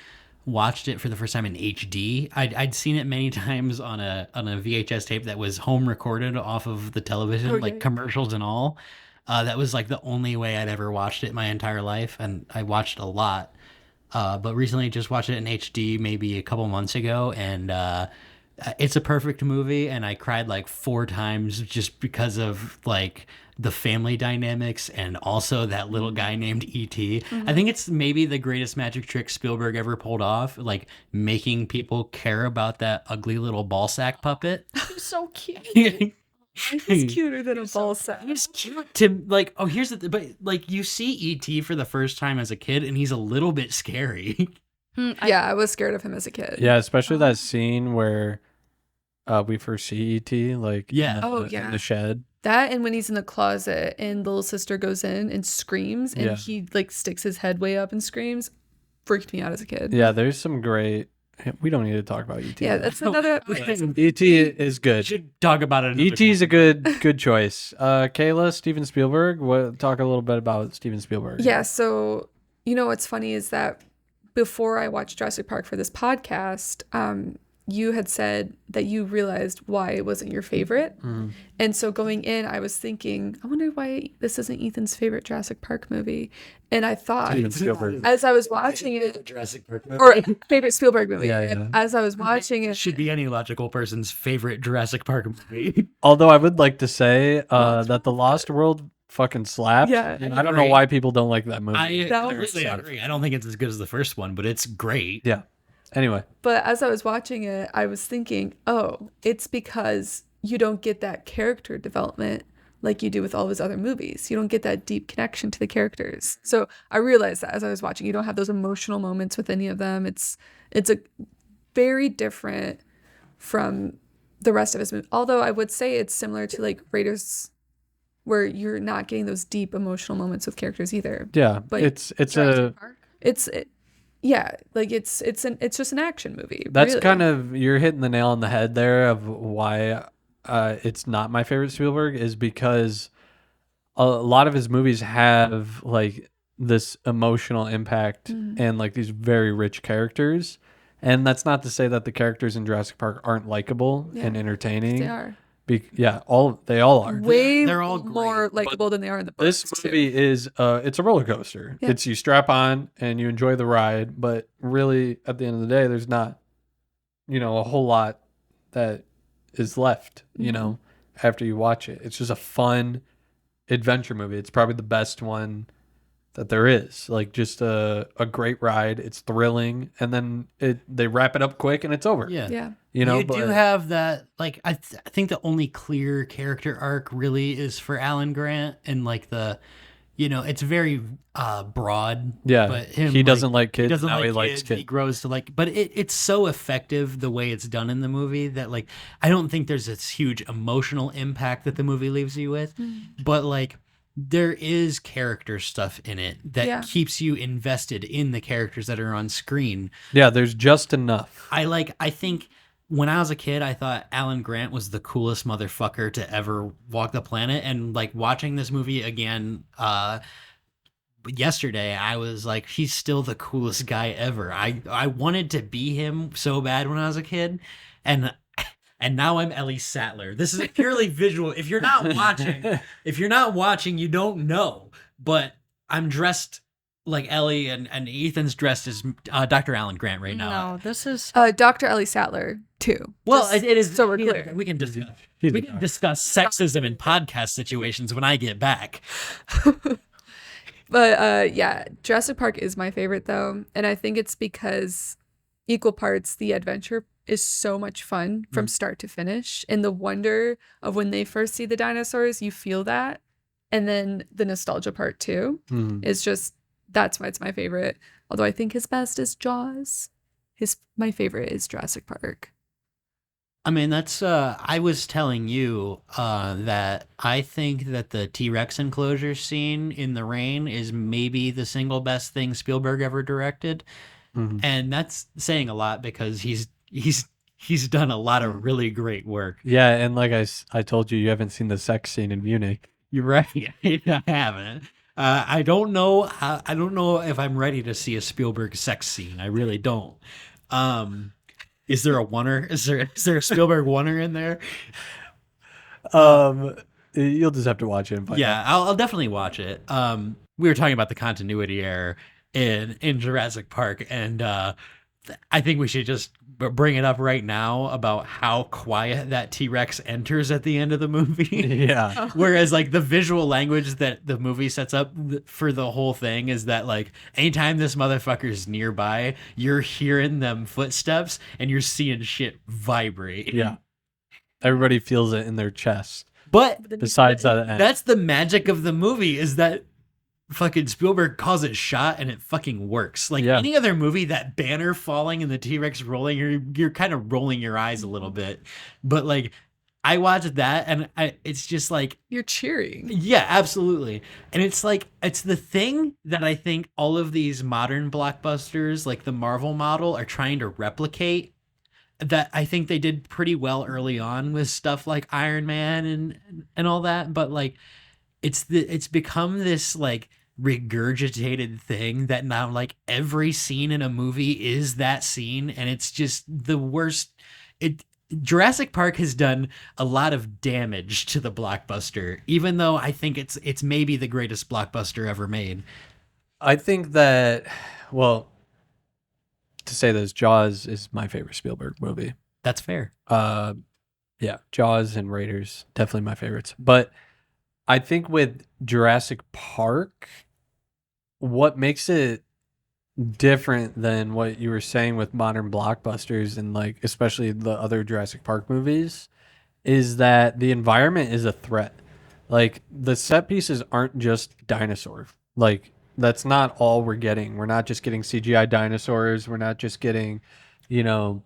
watched it for the first time in HD. I'd seen it many times on a VHS tape that was home recorded off of the television, Okay. like commercials and all. That was like the only way I'd ever watched it my entire life, and I watched a lot. But recently just watched it in HD maybe a couple months ago, and it's a perfect movie, and I cried like 4 times just because of like the family dynamics and also that little guy named E.T. I think it's maybe the greatest magic trick Spielberg ever pulled off, like making people care about that ugly little ball sack puppet. It's so cute. He's cuter than a ball sack. He's cute to like. Oh, here's the but like you see E.T. for the first time as a kid, and he's a little bit scary. Yeah, I was scared of him as a kid. Yeah, especially that scene where we first see E.T. like Yeah. in the shed. That and when he's in the closet and the little sister goes in and screams and Yeah. he like sticks his head way up and screams, freaked me out as a kid. Yeah, there's some great. We don't need to talk about E.T. Yeah, that's another. E.T. is We good. should talk about it. another E.T.'s a time. good choice. Kayla, Steven Spielberg. Talk a little bit about Steven Spielberg. Yeah, so you know what's funny is that before I watched Jurassic Park for this podcast, you had said that you realized why it wasn't your favorite. And so going in, I was thinking, I wonder why this isn't Ethan's favorite Jurassic Park movie. And I thought, Steven Spielberg. as I was watching it, Jurassic Park movie. or favorite Spielberg movie, Yeah, and yeah. as I was watching it, Should be any logical person's favorite Jurassic Park movie. Although I would like to say that the Lost World fucking slapped. Yeah. And I don't know Agree. why people don't like that movie. I That really was- agree. I don't think it's as good as the first one, but it's great. Yeah. Anyway, but as I was watching it, I was thinking, oh, it's because you don't get that character development like you do with all of his other movies. You don't get that deep connection to the characters. So I realized that as I was watching, you don't have those emotional moments with any of them. It's a very different from the rest of his movie. Although I would say it's similar to like Raiders, where you're not getting those deep emotional moments with characters either. yeah, But it's Jurassic Park? Yeah, like it's just an action movie. that's really. kind of you're hitting the nail on the head there of why it's not my favorite Spielberg is because a lot of his movies have like this emotional impact and like these very rich characters. And that's not to say that the characters in Jurassic Park aren't likable and entertaining. They are Yeah, they all are. way They're all more great, likable than they are in the This books, too. movie is it's a roller coaster. Yeah. It's you strap on and you enjoy the ride, but really at the end of the day there's not a whole lot that is left, after you watch it. It's just a fun adventure movie. It's probably the best one that there is. Like just a great ride. It's thrilling and then they wrap it up quick and it's over. Yeah. Yeah. You do but have that, like, I think the only clear character arc really is for Alan Grant, and like it's very broad. yeah, but him, he doesn't like kids. He doesn't now like he likes kids. kids. He grows to like, but it's so effective the way it's done in the movie that like I don't think there's this huge emotional impact that the movie leaves you with, but like there is character stuff in it that keeps you invested in the characters that are on screen. Yeah, there's just enough. I think when I was a kid, I thought Alan Grant was the coolest motherfucker to ever walk the planet. And like watching this movie again yesterday, I was like, he's still the coolest guy ever. I wanted to be him so bad when I was a kid. And and now I'm Ellie Sattler. This is a purely visual. If you're not watching, you don't know. But I'm dressed like Ellie, and Ethan's dressed as Dr. Alan Grant right now. No, this is Dr. Ellie Sattler too. Well, Just it is. so we're clear. We can discuss sexism in podcast situations when I get back. But yeah, Jurassic Park is my favorite though, and I think it's because equal parts the adventure is so much fun from start to finish, and the wonder of when they first see the dinosaurs, you feel that, and then the nostalgia part too is just that's why it's my favorite. Although I think his best is Jaws, my favorite is Jurassic Park. I mean, that's, I was telling you that I think that the T-Rex enclosure scene in the rain is maybe the single best thing Spielberg ever directed. And that's saying a lot because he's done a lot of really great work. Yeah, and like I told you, you haven't seen the sex scene in Munich. You're right. I haven't. I don't know. I don't know if I'm ready to see a Spielberg sex scene. I really don't. Is there a oneer? Is there a Spielberg oneer in there? You'll just have to watch it. And find out. I'll definitely watch it. We were talking about the continuity error in Jurassic Park, and I think we should just bring it up right now about how quiet that T-Rex enters at the end of the movie. Yeah. Whereas like the visual language that the movie sets up for the whole thing is that like anytime this motherfucker's nearby, you're hearing them footsteps and you're seeing shit vibrate. Yeah. Everybody feels it in their chest. But Besides that, that's the magic of the movie is that fucking Spielberg calls it shot and it fucking works. Like any other movie, that banner falling and the T-Rex rolling, you're kind of rolling your eyes a little bit. But like I watched that and it's just like You're cheering. yeah, absolutely. And it's like it's the thing that I think all of these modern blockbusters like the Marvel model are trying to replicate, that I think they did pretty well early on with stuff like Iron Man and all that, but like it's become this like regurgitated thing that now like every scene in a movie is that scene, and it's just the worst. Jurassic Park has done a lot of damage to the blockbuster, even though I think it's maybe the greatest blockbuster ever made. I think that, well, to say this, Jaws is my favorite Spielberg movie. That's fair. Yeah, Jaws and Raiders, definitely my favorites. But I think with Jurassic Park, what makes it different than what you were saying with modern blockbusters and like especially the other Jurassic Park movies is that the environment is a threat. Like the set pieces aren't just dinosaurs. Like that's not all we're getting. We're not just getting CGI dinosaurs. We're not just getting, dinosaur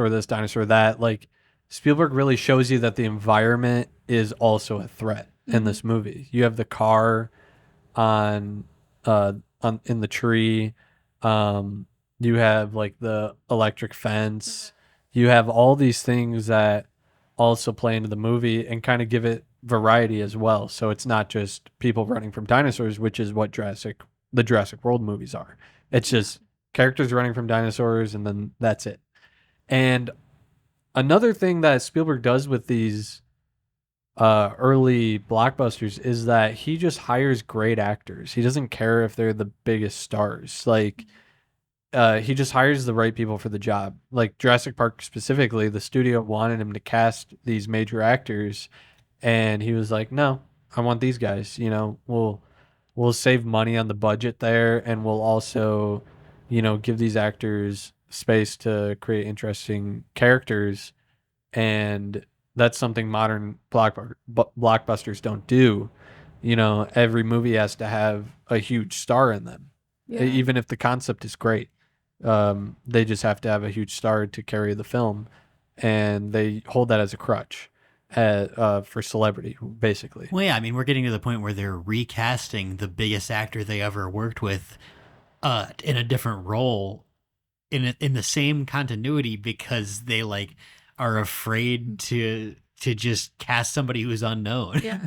this, dinosaur that. Like Spielberg really shows you that the environment is also a threat in this movie. You have the car on in the tree. You have like the electric fence. You have all these things that also play into the movie and kind of give it variety as well. So it's not just people running from dinosaurs, which is what the Jurassic World movies are. It's just characters running from dinosaurs and then that's it. And another thing that Spielberg does with these early blockbusters is that he just hires great actors. He doesn't care if they're the biggest stars. Like he just hires the right people for the job. Like Jurassic Park specifically, the studio wanted him to cast these major actors and he was like, "No, I want these guys, we'll save money on the budget there and we'll also, give these actors space to create interesting characters." And that's something modern blockbusters don't do. Every movie has to have a huge star in them, even if the concept is great. They just have to have a huge star to carry the film, and they hold that as a crutch for celebrity, basically. Well, yeah, I mean, we're getting to the point where they're recasting the biggest actor they ever worked with in a different role in the same continuity because they like are afraid to just cast somebody who's unknown. Yeah.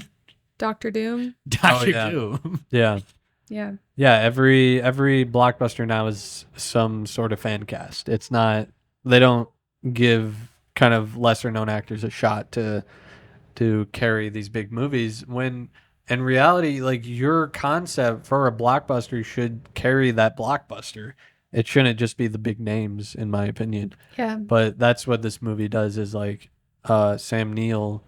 Doctor Doom. Dr. yeah. Doom. Yeah. Yeah. Yeah, every blockbuster now is some sort of fan cast. It's not, they don't give kind of lesser known actors a shot to carry these big movies when in reality, like, your concept for a blockbuster should carry that blockbuster. It shouldn't just be the big names, in my opinion. Yeah. But that's what this movie does is like Sam Neill,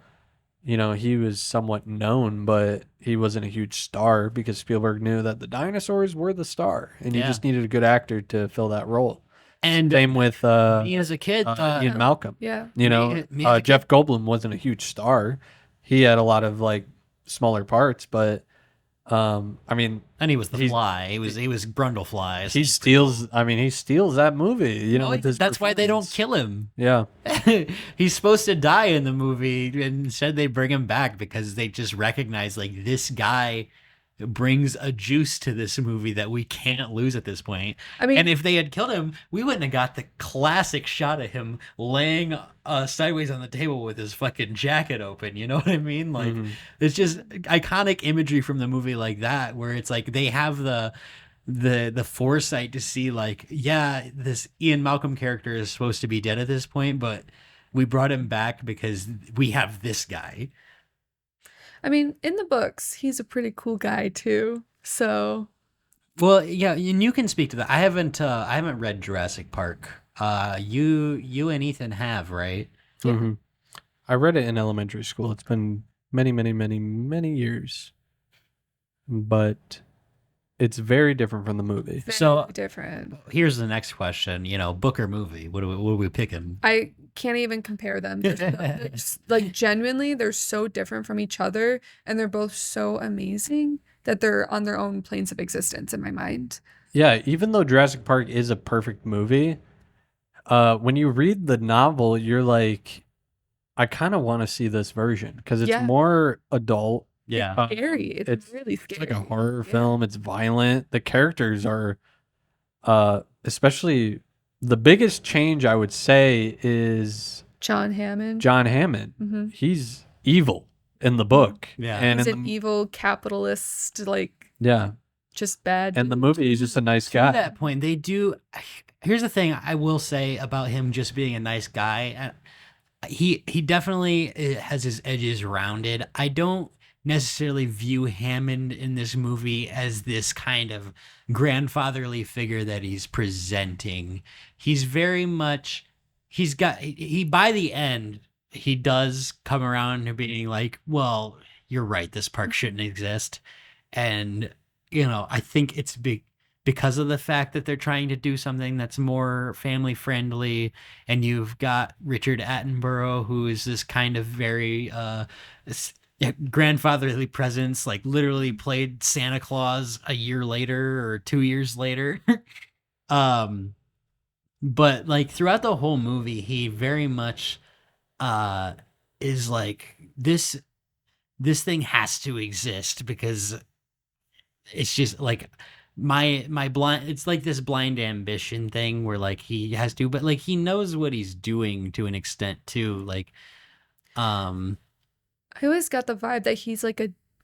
he was somewhat known, but he wasn't a huge star because Spielberg knew that the dinosaurs were the star and you Yeah. just needed a good actor to fill that role. And Same with me as a kid, Ian Malcolm. Yeah. Jeff Goldblum wasn't a huge star. He had a lot of like smaller parts, but I mean, and he was the he's- fly. He was Brundlefly. he steals. I mean, he steals that movie. With his That's why they don't performance. kill him. Yeah, He's supposed to die in the movie, and instead they bring him back because they just recognize like this guy brings a juice to this movie that we can't lose at this point. I mean, And if they had killed him, we wouldn't have got the classic shot of him laying sideways on the table with his fucking jacket open. You know what I mean? Like, it's just iconic imagery from the movie like that, where it's like they have the foresight to see like, yeah, this Ian Malcolm character is supposed to be dead at this point, but we brought him back because we have this guy. I mean, in the books, he's a pretty cool guy too. So Well, yeah, and you can speak to that. I haven't read Jurassic Park. You and Ethan have, right? I read it in elementary school. It's been many, many, many, many years, but it's very different from the movie. very So- different. Here's the next question. Book or movie? What are we picking? I can't even compare them. Like genuinely, they're so different from each other, and they're both so amazing that they're on their own planes of existence in my mind. Yeah, even though Jurassic Park is a perfect movie, when you read the novel, you're like, I kind of want to see this version because it's Yeah. more adult. Yeah. Scary. It's It's really It's scary. like a horror Yeah. film. It's violent. The characters are, especially the biggest change I would say is John Hammond. John Hammond. Mhm. He's evil in the book. Yeah. and He's in an the, evil capitalist, like yeah, just bad. and the dude. movie he's just a nice To guy. that point, they do. Here's the thing I will say about him just being a nice guy. He definitely has his edges rounded. I don't necessarily view Hammond in this movie as this kind of grandfatherly figure that he's presenting. He's very much he by the end he does come around to being like, well, you're right, this park shouldn't exist. And I think it's big because of the fact that they're trying to do something that's more family friendly, and you've got Richard Attenborough, who is this kind of very grandfatherly presence, like literally played Santa Claus a year later or 2 years later. But like throughout the whole movie, he very much is like this thing has to exist because it's just like my blind, it's like this blind ambition thing where like he has to, but like he knows what he's doing to an extent too. Like I always got the vibe that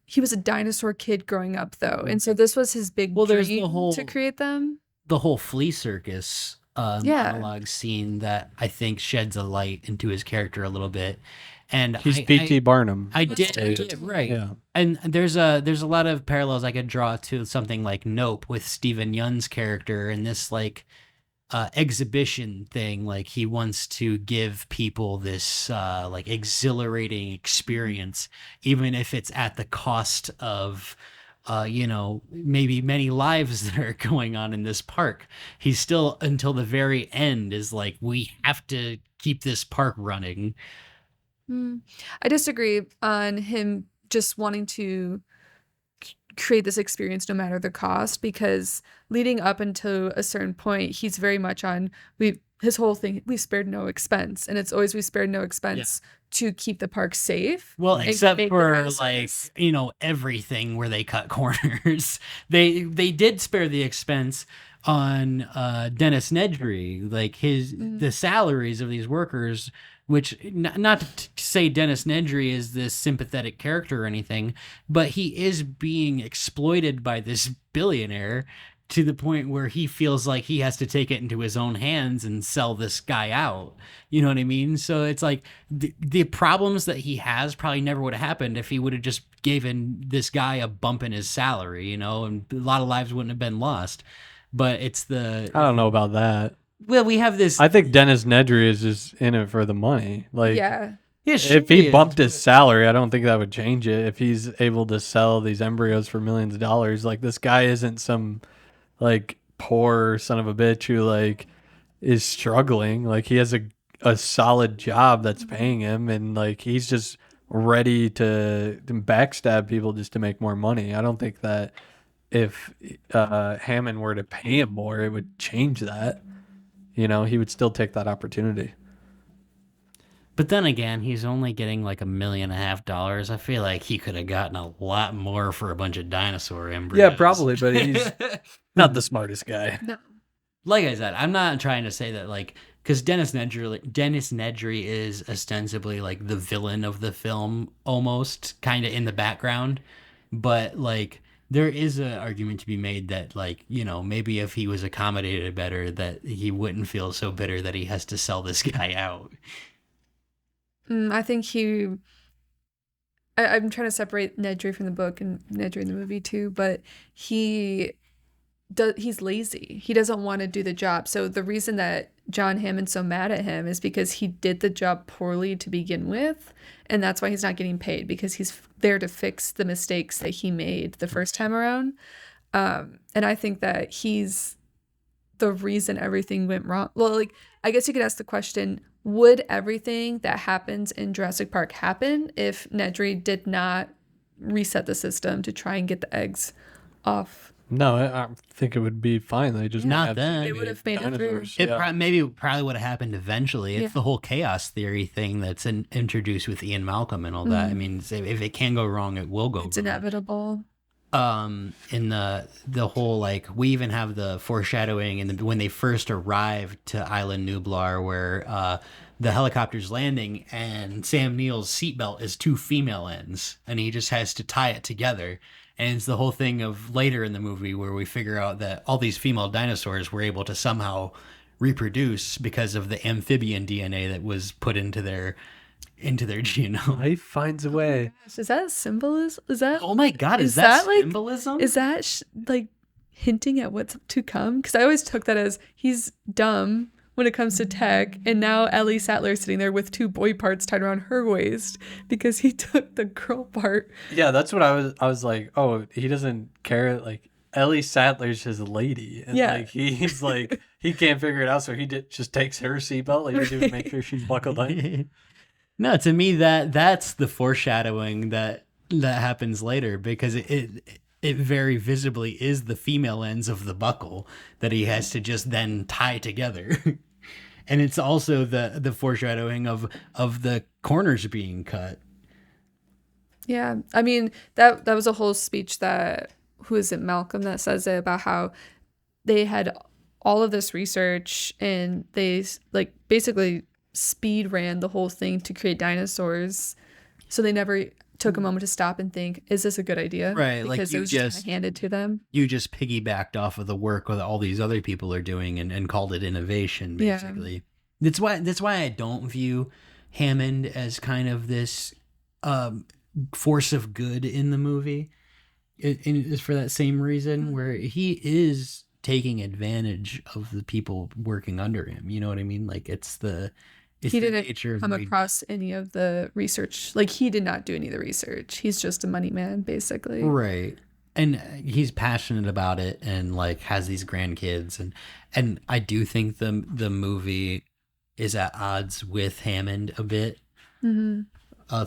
he was a dinosaur kid growing up though, and so this was his big Well, there's the dream whole- to create them. the whole flea circus Yeah. monologue scene that I think sheds a light into his character a little bit. And He's P.T. Barnum. I Let's did, take it. right. Yeah. And there's a lot of parallels I could draw to something like Nope with Stephen Yeun's character and this like exhibition thing. Like he wants to give people this like exhilarating experience, even if it's at the cost of maybe many lives that are going on in this park. He's still, until the very end, is like, we have to keep this park running. I disagree on him just wanting to create this experience no matter the cost, because leading up until a certain point, he's very much on his whole thing, we spared no expense, and it's always we spared no expense to keep the park safe. Well, and except make the for dinosaurs. like, everything where they cut corners. They did spare the expense on Dennis Nedry, like the salaries of these workers, which not to say Dennis Nedry is this sympathetic character or anything, but he is being exploited by this billionaire, to the point where he feels like he has to take it into his own hands and sell this guy out. You know what I mean? So it's like the problems that he has probably never would have happened if he would have just given this guy a bump in his salary, you know, and a lot of lives wouldn't have been lost. But it's I don't know about that. well, we have this. I think Dennis Nedry is just in it for the money. Like, Yeah. Yeah, sure if he is, bumped his but- salary, I don't think that would change it. If he's able to sell these embryos for millions of dollars, like this guy isn't some like poor son of a bitch who like is struggling. Like he has a solid job that's paying him, and like he's just ready to backstab people just to make more money. I don't think that if Hammond were to pay him more, it would change that. You know, he would still take that opportunity. But then again, he's only getting like $1.5 million. I feel like he could have gotten a lot more for a bunch of dinosaur embryos. Yeah, probably, but he's not the smartest guy. No. Like I said, I'm not trying to say that like because Dennis Nedry is ostensibly like the villain of the film, almost kind of in the background, but like there is an argument to be made that like, you know, maybe if he was accommodated better, that he wouldn't feel so bitter that he has to sell this guy out. I think I'm trying to separate Nedry from the book and Nedry in the movie too, but he's lazy. He doesn't want to do the job. So the reason that John Hammond's so mad at him is because he did the job poorly to begin with, and that's why he's not getting paid, because he's there to fix the mistakes that he made the first time around. And I think that he's the reason everything went wrong. Well, like, I guess you could ask the question, would everything that happens in Jurassic Park happen if Nedry did not reset the system to try and get the eggs off? No, I think it would be fine. They just Not have then. They would have made it through. dinosaurs. It Yeah. maybe probably would have happened eventually. It's Yeah. the whole chaos theory thing that's introduced with Ian Malcolm and all that. I mean, if it can go wrong, it will go It's wrong. inevitable. In the whole like we even have the foreshadowing in when they first arrived to Island Nublar where the helicopter's landing and Sam Neill's seatbelt is 2 female ends and he just has to tie it together. And it's the whole thing of later in the movie where we figure out that all these female dinosaurs were able to somehow reproduce because of the amphibian DNA that was put into their genome. Life finds a way. Is that symbolism? Is that Oh my God, is Is that that, like- symbolism? is that like hinting at what's to come? Because I always took that as he's dumb when it comes to tech, and now Ellie Sattler's sitting there with 2 boy parts tied around her waist because he took the girl part. Yeah, that's what I was like, oh, he doesn't care. Like Ellie Sattler's his lady, and Yeah. like he's like he can't figure it out, so just takes her seatbelt. Like he doesn't even make sure she's buckled in. No, to me that's the foreshadowing that happens later because it very visibly is the female ends of the buckle that he has to just then tie together. And it's also the foreshadowing of the corners being cut. Yeah, I mean that was a whole speech that who is it, Malcolm, that says it about how they had all of this research and they like basically speed ran the whole thing to create dinosaurs, so they never took a moment to stop and think, is this a good idea? Right, like because you it was just just- kinda handed to them. You just piggybacked off of the work that all these other people are doing and called it innovation, Yeah. basically. That's why I don't view Hammond as kind of this force of good in the movie. It is for that same reason where he is taking advantage of the people working under him. You know what I mean? Like it's the He the didn't nature of come the- across any of the research. Like he did not do any of the research. He's just a money man, basically. Right. And he's passionate about it and like has these grandkids and I do think the movie is at odds with Hammond a bit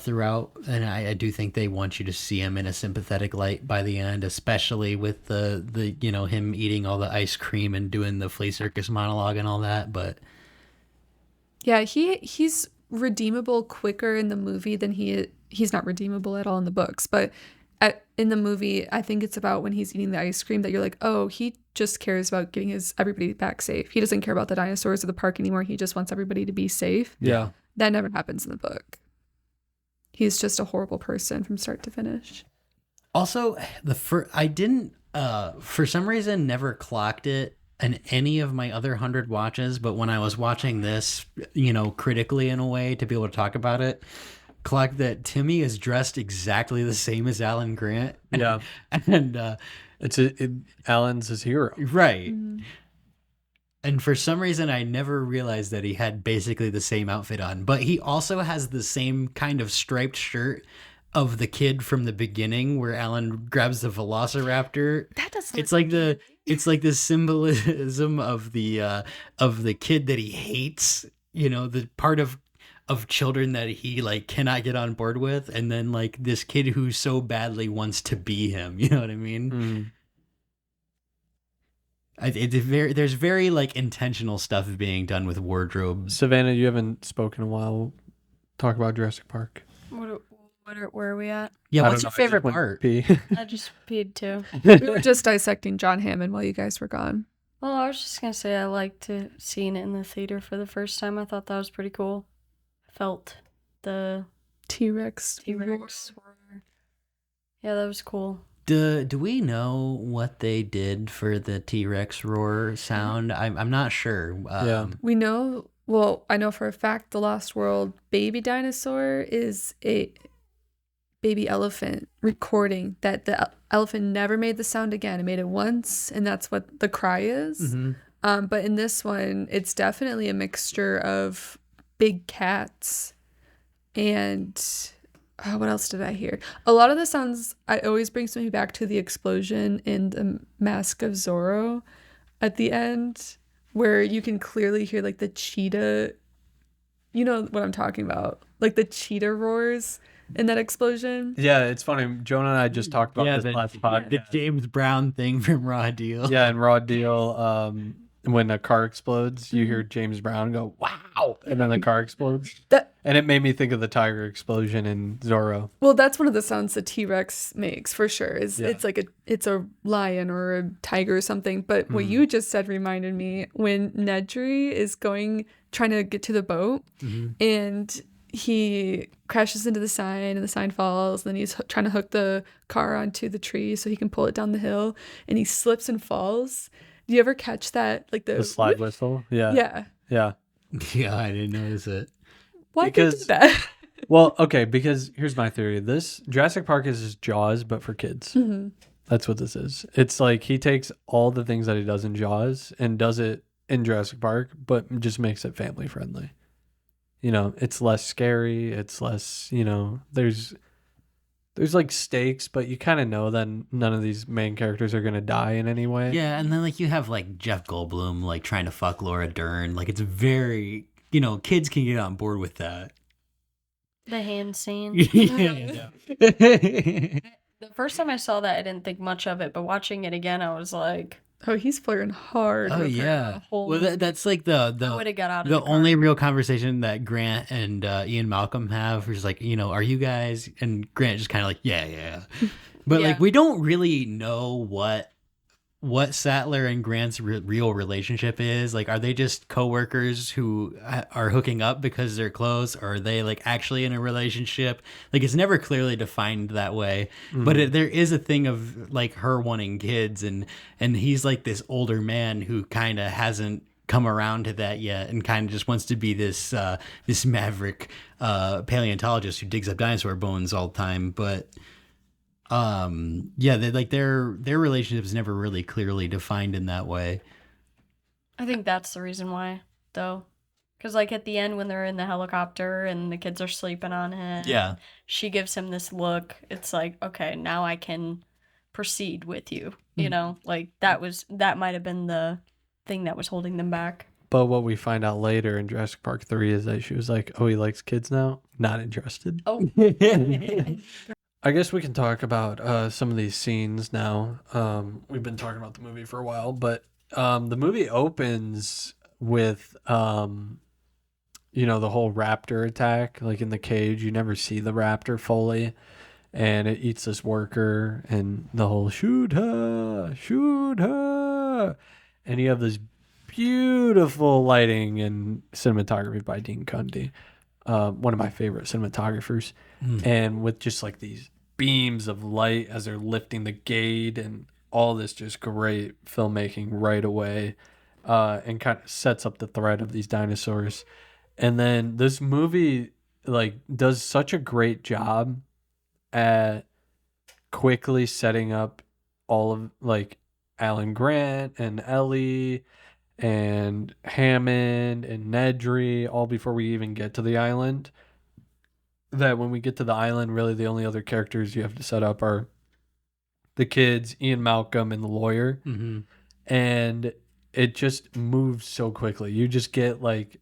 throughout, and I do think they want you to see him in a sympathetic light by the end, especially with the you know him eating all the ice cream and doing the flea circus monologue and all that. But Yeah, he's redeemable quicker in the movie than he's not redeemable at all in the books. But in the movie, I think it's about when he's eating the ice cream that you're like, oh, he just cares about getting everybody back safe. He doesn't care about the dinosaurs or the park anymore. He just wants everybody to be safe. Yeah. That never happens in the book. He's just a horrible person from start to finish. also I didn't For some reason, never clocked it in any of my other 100 watches, but when I was watching this, critically in a way to be able to talk about it, clocked that Timmy is dressed exactly the same as Alan Grant. Yeah. And Alan's his hero. right. And for some reason, I never realized that he had basically the same outfit on. But he also has the same kind of striped shirt of the kid from the beginning, where Alan grabs the Velociraptor. That doesn't. It's like the symbolism of the kid that he hates. The part of children that he like cannot get on board with, and then like this kid who so badly wants to be him. You know what I mean? There's very like intentional stuff being done with wardrobe. Savannah, you haven't spoken in a while. Talk about Jurassic Park. Where are we at? Yeah, I what's don't your know, I just favorite went part? pee. I just peed too. We were just dissecting John Hammond while you guys were gone. Well, I was just gonna say I liked seeing it in the theater for the first time. I thought that was pretty cool. I felt the T-Rex. T-Rex. Yeah, that was cool. Do we know what they did for the T-Rex roar sound? I'm not sure. Yeah. We know. Well, I know for a fact the Lost World baby dinosaur is a baby elephant recording that the elephant never made the sound again. It made it once, and that's what the cry is. Mhm. But in this one, it's definitely a mixture of big cats and what else did I hear? A lot of the sounds always brings me back to the explosion in the Mask of Zorro at the end, where you can clearly hear like the cheetah. You know what I'm talking about, like the cheetah roars in that explosion. Yeah, it's funny. Jonah and I just talked about this last podcast. the James Brown thing from Raw Deal. Yeah, in Raw Deal, when a car explodes, you hear James Brown go, "Wow!" and then the car explodes. And it made me think of the tiger explosion in Zorro. Well, that's one of the sounds the T-Rex makes for sure. It's like it's a lion or a tiger or something. But what you just said reminded me when Nedry is trying to get to the boat, and he crashes into the sign, and the sign falls. And then he's trying to hook the car onto the tree so he can pull it down the hill, and he slips and falls. Do you ever catch that? Like The slide whistle. Yeah. Yeah. Yeah. Yeah, I didn't notice it. Why did they do Because- that? Well, okay, because here's my theory. This Jurassic Park is just Jaws, but for kids. That's what this is. It's like he takes all the things that he does in Jaws and does it in Jurassic Park, but just makes it family friendly. It's less scary. It's less, there's like stakes, but you kind of know that none of these main characters are going to die in any way. Yeah, and then like you have like Jeff Goldblum like trying to fuck Laura Dern. Like it's very, kids can get on board with that. The hand scene. Yeah. The first time I saw that, I didn't think much of it, but watching it again, I was like, Oh, he's flirting hard. Oh with her yeah. the whole Well, that's like the I would have got out of the the car. only real conversation that Grant and Ian Malcolm have is like, are you guys? And Grant just kind of like, yeah. But Yeah. like, we don't really know what Sattler and Grant's real relationship is. Like, are they just coworkers who are hooking up because they're close, or are they like actually in a relationship? Like, it's never clearly defined that way. But there is a thing of like her wanting kids, and he's like this older man who kind of hasn't come around to that yet, and kind of just wants to be this maverick paleontologist who digs up dinosaur bones all the time. But their relationship is never really clearly defined in that way. I think that's the reason why, though. Because, like, at the end when they're in the helicopter and the kids are sleeping on him, Yeah. she gives him this look. It's like, okay, now I can proceed with you. You know? Like, that might have been the thing that was holding them back. But what we find out later in Jurassic Park 3 is that she was like, oh, he likes kids now? Not interested. Oh. I guess we can talk about some of these scenes now. We've been talking about the movie for a while, but the movie opens with, the whole raptor attack, like in the cage. You never see the raptor fully, and it eats this worker, and the whole shoot her, and you have this beautiful lighting and cinematography by Dean Cundey, one of my favorite cinematographers, and with just like these beams of light as they're lifting the gate, and all this just great filmmaking right away, and kind of sets up the threat of these dinosaurs. And then this movie like does such a great job at quickly setting up all of like Alan Grant and Ellie and Hammond and Nedry all before we even get to the island. That when we get to the island, really the only other characters you have to set up are the kids, Ian Malcolm, and the lawyer. Mm-hmm. And it just moves so quickly. You just get like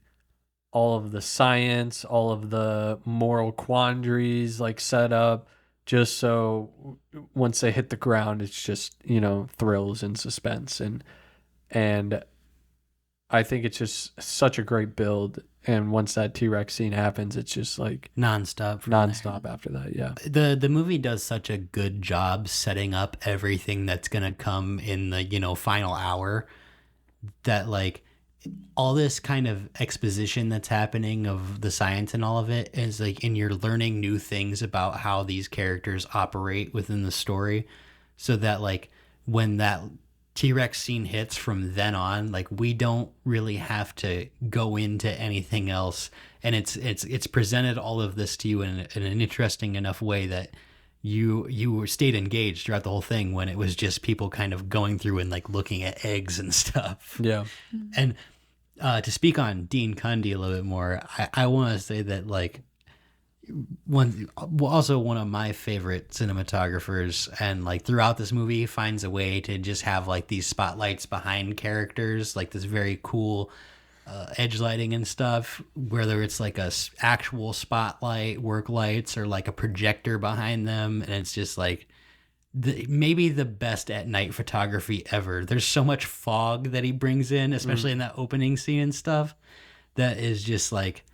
all of the science, all of the moral quandaries like set up, just so once they hit the ground, it's just, you know, thrills and suspense. And I think it's just such a great build. And once that T-Rex scene happens, it's just like Nonstop. from there. nonstop after that. Yeah. The movie does such a good job setting up everything that's gonna come in the, you know, final hour, that like all this kind of exposition that's happening of the science and all of it is like, and you're learning new things about how these characters operate within the story, so that like when that T-Rex scene hits from then on, like we don't really have to go into anything else, and it's presented all of this to you in an interesting enough way that you stayed engaged throughout the whole thing, when it was just people kind of going through and like looking at eggs and stuff. Yeah. And to speak on Dean Cundy a little bit more, I want to say that like also one of my favorite cinematographers, and like throughout this movie he finds a way to just have like these spotlights behind characters, like this very cool edge lighting and stuff, whether it's like a actual spotlight, work lights, or like a projector behind them, and it's just like maybe the best at night photography ever. There's so much fog that he brings in, especially in that opening scene and stuff, that is just like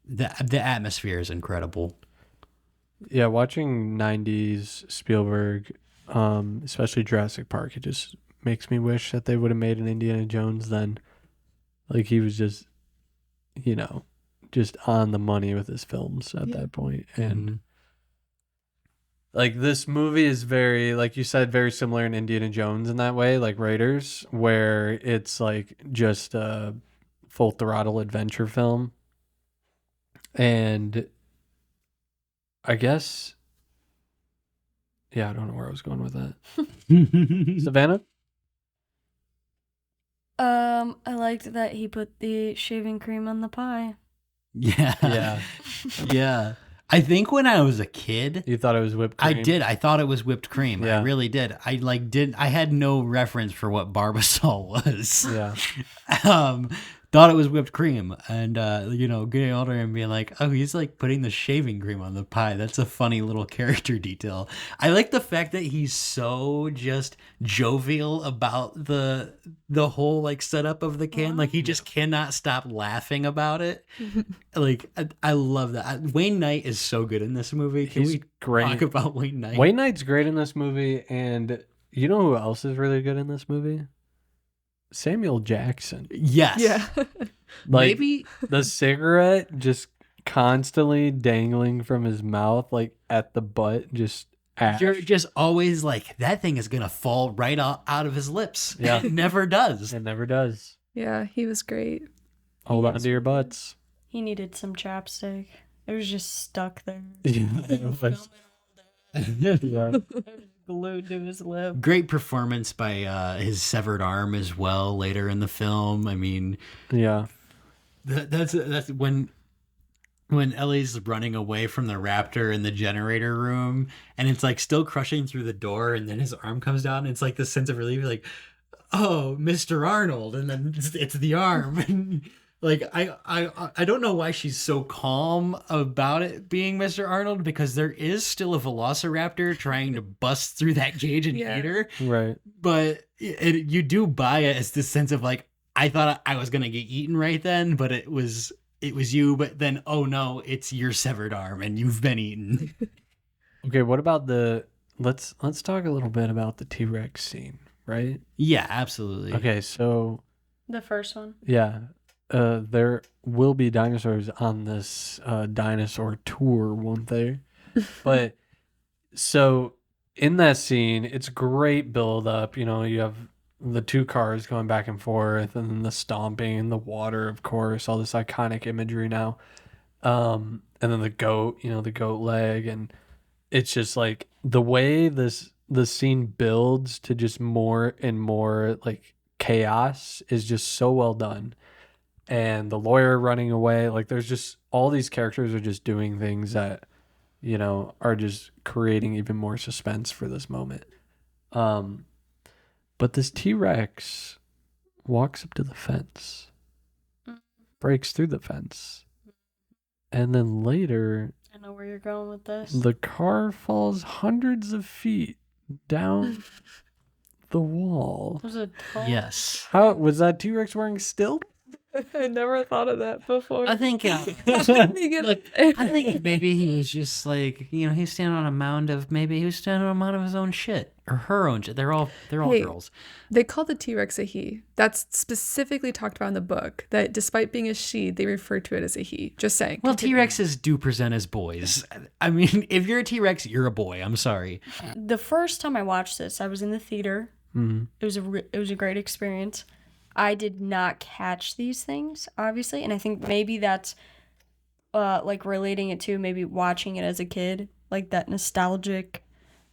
the atmosphere is incredible. Yeah, watching 90s Spielberg, especially Jurassic Park, it just makes me wish that they would have made an Indiana Jones then. Like he was just, you know, just on the money with his films at that point. And like this movie is very, like you said, very similar in Indiana Jones in that way, like Raiders, where it's like just a full throttle adventure film. And I guess, yeah, I don't know where I was going with that. Savannah? I liked that he put the shaving cream on the pie. Yeah. Yeah. Yeah. I think when I was a kid, You thought it was whipped cream? I did. I thought it was whipped cream. Yeah. I really did. I had no reference for what Barbasol was. Yeah. Thought it was whipped cream, and you know, getting older and being like, oh, he's like putting the shaving cream on the pie. That's a funny little character detail. I like the fact that he's so just jovial about the whole like setup of the can. Like he just cannot stop laughing about it. Like I love that. Wayne Knight is so good in this movie. Can He's we great. talk about Wayne Knight? Wayne Knight's great in this movie, and you know who else is really good in this movie? Samuel Jackson. Yes. Yeah. Like, Maybe the cigarette just constantly dangling from his mouth, like at the butt, just ash. you're just always like, that thing is gonna fall right out of his lips. Yeah. It never does. It never does. Yeah, he was great. Hold on to your butts. He needed some chapstick. It was just stuck there. Yeah, it was. Yeah. Glued to his lip. Great performance by his severed arm as well later in the film. I mean, Yeah. that's when Ellie's running away from the raptor in the generator room, and it's like still crushing through the door, and then his arm comes down, and it's like this sense of relief, like, oh, Mr. Arnold, and then it's the arm. And like I don't know why she's so calm about it being Mr. Arnold, because there is still a velociraptor trying to bust through that cage and Yeah. eat her. Right. But you do buy it as this sense of like, I thought I was gonna get eaten right then, but it was you. But then, oh no, it's your severed arm and you've been eaten. Okay, what about let's talk a little bit about the T-Rex scene, right? Yeah, absolutely. Okay, so The first one. yeah, there will be dinosaurs on this dinosaur tour, won't there? But so in that scene, it's great build up. You know, you have the two cars going back and forth, and then the stomping and the water, of course, all this iconic imagery now. And then the goat, you know, the goat leg, and it's just like the way the scene builds to just more and more like chaos is just so well done. And the lawyer running away, like there's just all these characters are just doing things that, you know, are just creating even more suspense for this moment. But this T-Rex walks up to the fence, breaks through the fence, and then later I know where you're going with this. the car falls hundreds of feet down the wall. Was it tall? Yes. How was that T-Rex wearing stilts? I never thought of that before. I think Look, I think maybe he was just like, you know, he's standing on a mound of his own shit or her own shit. They're all Hey, girls. they call the T-Rex a he. That's specifically talked about in the book, that despite being a she, they refer to it as a he. Just saying. Well, Continue. T-Rexes do present as boys. I mean, if you're a T-Rex, you're a boy. I'm sorry. The first time I watched this, I was in the theater. Mm-hmm. It was a great experience. I did not catch these things, obviously, and I think maybe that's like relating it to maybe watching it as a kid, like that nostalgic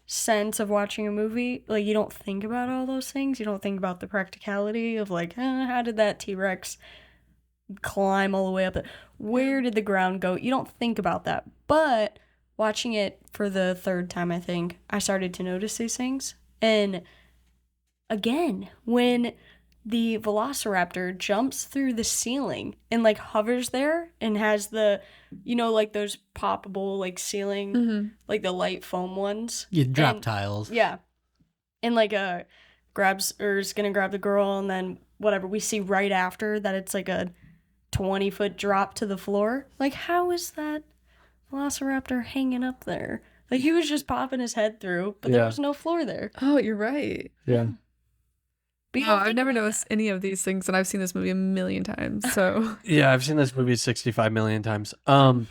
sense of watching a movie. Like you don't think about all those things. You don't think about the practicality of like, how did that T-Rex climb all the way up? Where did the ground go? You don't think about that. But watching it for the third time, I think I started to notice these things. And again, when the velociraptor jumps through the ceiling and like hovers there and has the, you know, like those poppable like ceiling, like the light foam ones. You drop And- tiles. Yeah. And like grabs or is gonna grab the girl, and then whatever we see right after that, it's like a 20-foot drop to the floor. Like, how is that velociraptor hanging up there? Like he was just popping his head through, but there Yeah. was no floor there. Oh, you're right. Yeah. But you Oh, don't I've think never about noticed any of these things, and I've seen this movie a million times. So Yeah, I've seen this movie 65 million times. Well,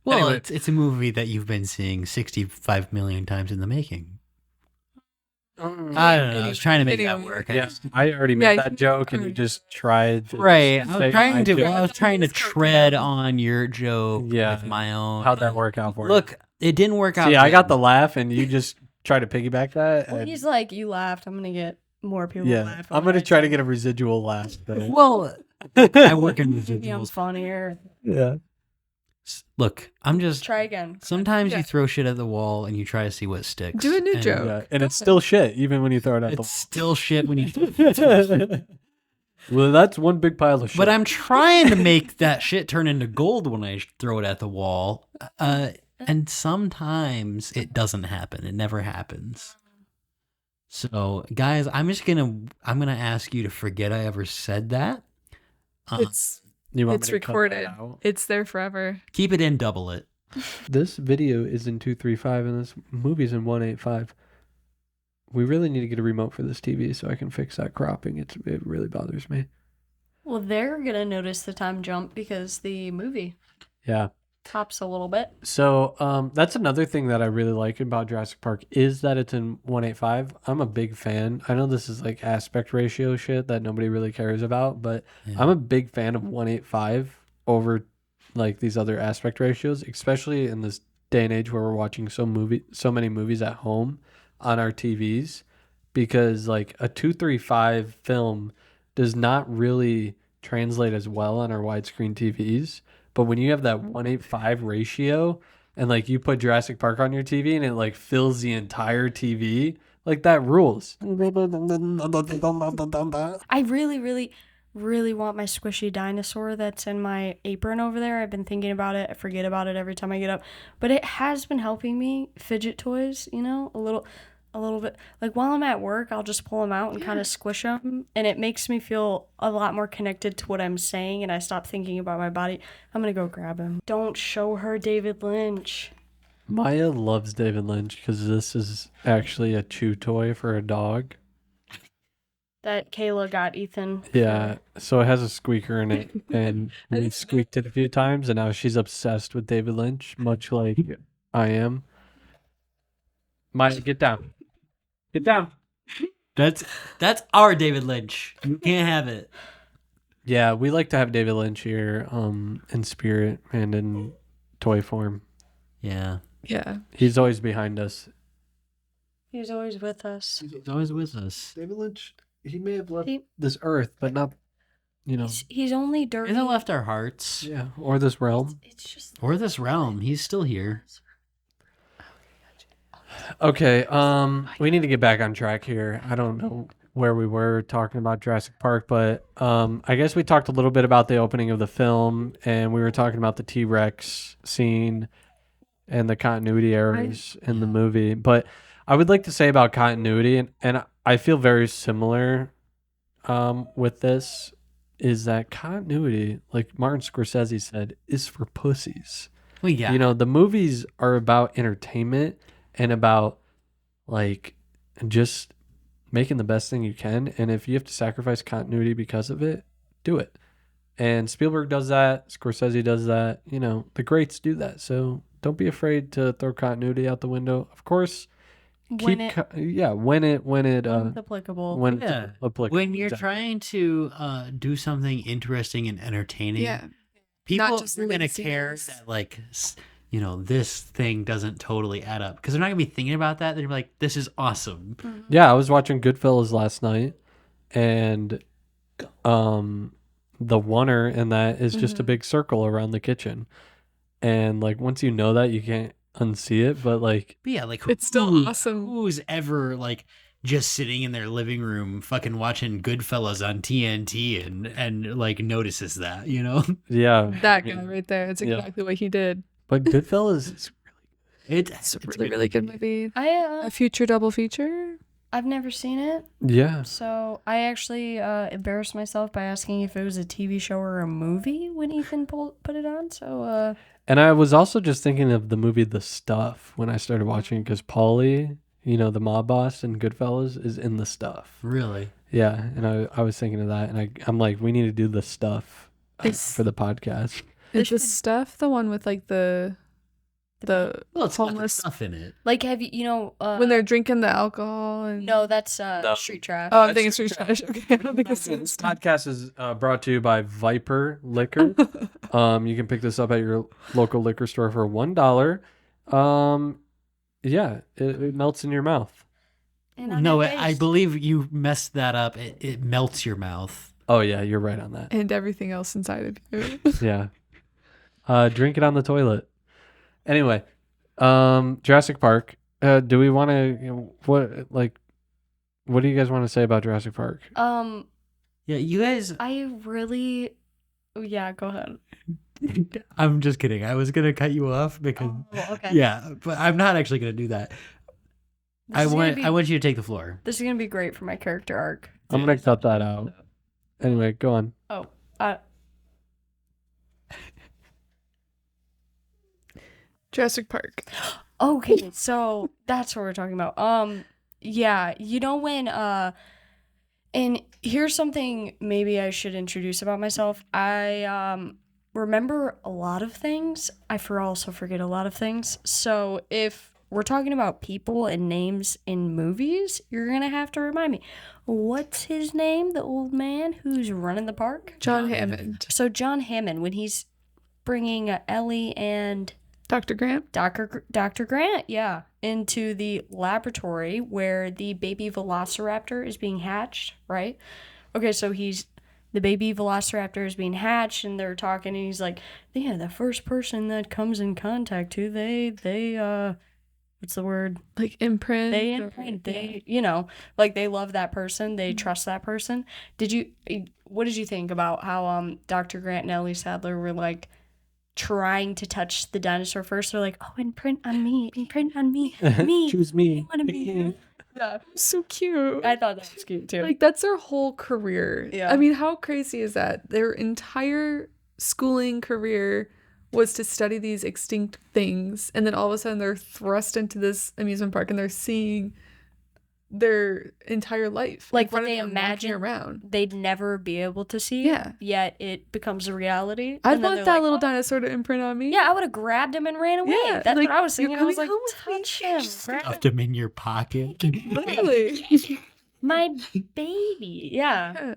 Anyway. it's a movie that you've been seeing 65 million times in the making. I don't know. I was trying to make that Anyway. work. Yeah, I already made Yeah, that joke, and you just tried to Right. I say was trying my to. joke. I was trying to tread on your joke Yeah. with my own. How'd that work out for you? Look, it didn't work out. See, I got good. the laugh, and you just try to piggyback that. Well, and- he's like, you laughed. I'm gonna get more people to yeah, laugh. I'm gonna try to get a residual laugh. But Well, I work in Maybe I'm residuals. funnier. yeah, Look, I'm just. Try again. Sometimes Yeah. you throw shit at the wall and you try to see what sticks. Do a new And joke. yeah, and it's still shit even when you throw it at It's still shit when you. the. Well, that's one big pile of shit. But I'm trying to make that shit turn into gold when I throw it at the wall. And sometimes it doesn't happen. It never happens. So, guys, I'm gonna ask you to forget I ever said that. it's You want it's me to cut that recorded. out? It's there forever. Keep it in, double it. This video is in 235 and this movie's in 185. We really need to get a remote for this TV so I can fix that cropping. It really bothers me. Well, they're gonna notice the time jump because the movie Yeah. tops a little bit. So that's another thing that I really like about Jurassic Park is that it's in 185. I'm a big fan. I know this is like aspect ratio shit that nobody really cares about, but Yeah. I'm a big fan of 185 over like these other aspect ratios, especially in this day and age where we're watching so many movies at home on our TVs, because like a 235 film does not really translate as well on our widescreen TVs. But when you have that 185 ratio and like you put Jurassic Park on your TV and it like fills the entire TV, like that rules. I really, really, really want my squishy dinosaur that's in my apron over there. I've been thinking about it. I forget about it every time I get up. But it has been helping me. Fidget toys, you know, a little bit. Like while I'm at work, I'll just pull them out and kind of squish them. And it makes me feel a lot more connected to what I'm saying. And I stop thinking about my body. I'm going to go grab him. Don't show her David Lynch. Maya loves David Lynch because this is actually a chew toy for a dog. That Kayla got Ethan. Yeah, so it has a squeaker in it, and we squeaked it a few times, and now she's obsessed with David Lynch, much like I am. Maya, get down. Get down. That's our David Lynch. You can't have it. Yeah, we like to have David Lynch here, in spirit and in toy form. Yeah. Yeah. He's always behind us. He's always with us. He's always with us. David Lynch, he may have left He- this earth, but not, He's only dirty. He hasn't left our hearts. yeah, or this realm. It's just Or this realm. He's still here. Okay, we need to get back on track here. I don't know where we were talking about Jurassic Park, but I guess we talked a little bit about the opening of the film, and we were talking about the T-Rex scene and the continuity errors in the movie. But I would like to say about continuity, and I feel very similar with this, is that continuity, like Martin Scorsese said, is for pussies. Well, yeah. You know, the movies are about entertainment and about like just making the best thing you can. And if you have to sacrifice continuity because of it, do it. And Spielberg does that. Scorsese does that. You know, the greats do that. So don't be afraid to throw continuity out the window. Of course, when keep it when it's applicable. when Yeah. it's applicable. When you're Exactly. trying to do something interesting and entertaining, Yeah. people just are going to lazy care ones. that, like, this thing doesn't totally add up. Because they're not going to be thinking about that. They're gonna be like, this is awesome. Yeah, I was watching Goodfellas last night, and the oneer in that is just a big circle around the kitchen, and like once you know that, you can't unsee it. But like, But yeah, like, It's still awesome. Who's ever, like, just sitting in their living room fucking watching Goodfellas on TNT and like, notices that, you know? yeah, That guy right there. It's Yeah. exactly what he did. but Goodfellas is It's a really, really good movie. I A future double feature. I've never seen it, yeah. so I actually embarrassed myself by asking if it was a TV show or a movie when Ethan put it on. So And I was also just thinking of the movie The Stuff when I started watching, because Paulie, you know, the mob boss in Goodfellas, is in The Stuff. Really? Yeah, and I was thinking of that, and I'm like, we need to do The Stuff Is- for the podcast. Is the stuff the one with like the Well, it's got the homeless stuff in it. like have you when they're drinking the alcohol and no, that's No. street trash. Oh, I'm thinking street trash. Okay, I don't think it's This podcast is brought to you by Viper Liquor. You can pick this up at your local liquor store for $1. Yeah, it melts in your mouth. And on No, your I face. believe you messed that up. It melts your mouth. Oh yeah, you're right on that. and everything else inside of you. Yeah. Drink it on the toilet. Anyway, Jurassic Park. Do we want to? What do you guys want to say about Jurassic Park? Yeah, you guys. I really, yeah. Go ahead. I'm just kidding. I was gonna cut you off because. Oh, okay. Yeah, but I'm not actually gonna do that. This I is gonna want be- I want you to take the floor. This is gonna be great for my character arc. I'm gonna cut that out. Anyway, go on. Oh, Jurassic Park. okay. So that's what we're talking about. Yeah. You know when and here's something maybe I should introduce about myself. I remember a lot of things. I also forget a lot of things. So if we're talking about people and names in movies, you're gonna have to remind me. What's his name? The old man who's running the park? John Hammond. So John Hammond, when he's bringing Ellie and Dr. Grant. Dr. Grant, yeah, into the laboratory where the baby velociraptor is being hatched, right? Okay, so the baby velociraptor is being hatched, and they're talking, and he's like, yeah, the first person that comes in contact to, they what's the word? Like imprint. They imprint, like they love that person, they trust that person. What did you think about how Dr. Grant and Ellie Sadler were like trying to touch the dinosaur first? They're like, oh, imprint on me, me. Choose me. I want to be you. Yeah. So cute. I thought that was cute too. Like that's their whole career. Yeah. I mean, how crazy is that? Their entire schooling career was to study these extinct things, and then all of a sudden they're thrust into this amusement park and they're seeing their entire life. Like in what front of they them, walking imagine around. they'd never be able to see. Yeah. Yet it becomes a reality. I'd and then want they're that like, little "Oh." dinosaur to imprint on me. Yeah, I would have grabbed him and ran away. Yeah, That's like, what I was "You're thinking. I was coming like, home with me." touch him. Stuffed him in your pocket. Literally. My baby. Yeah.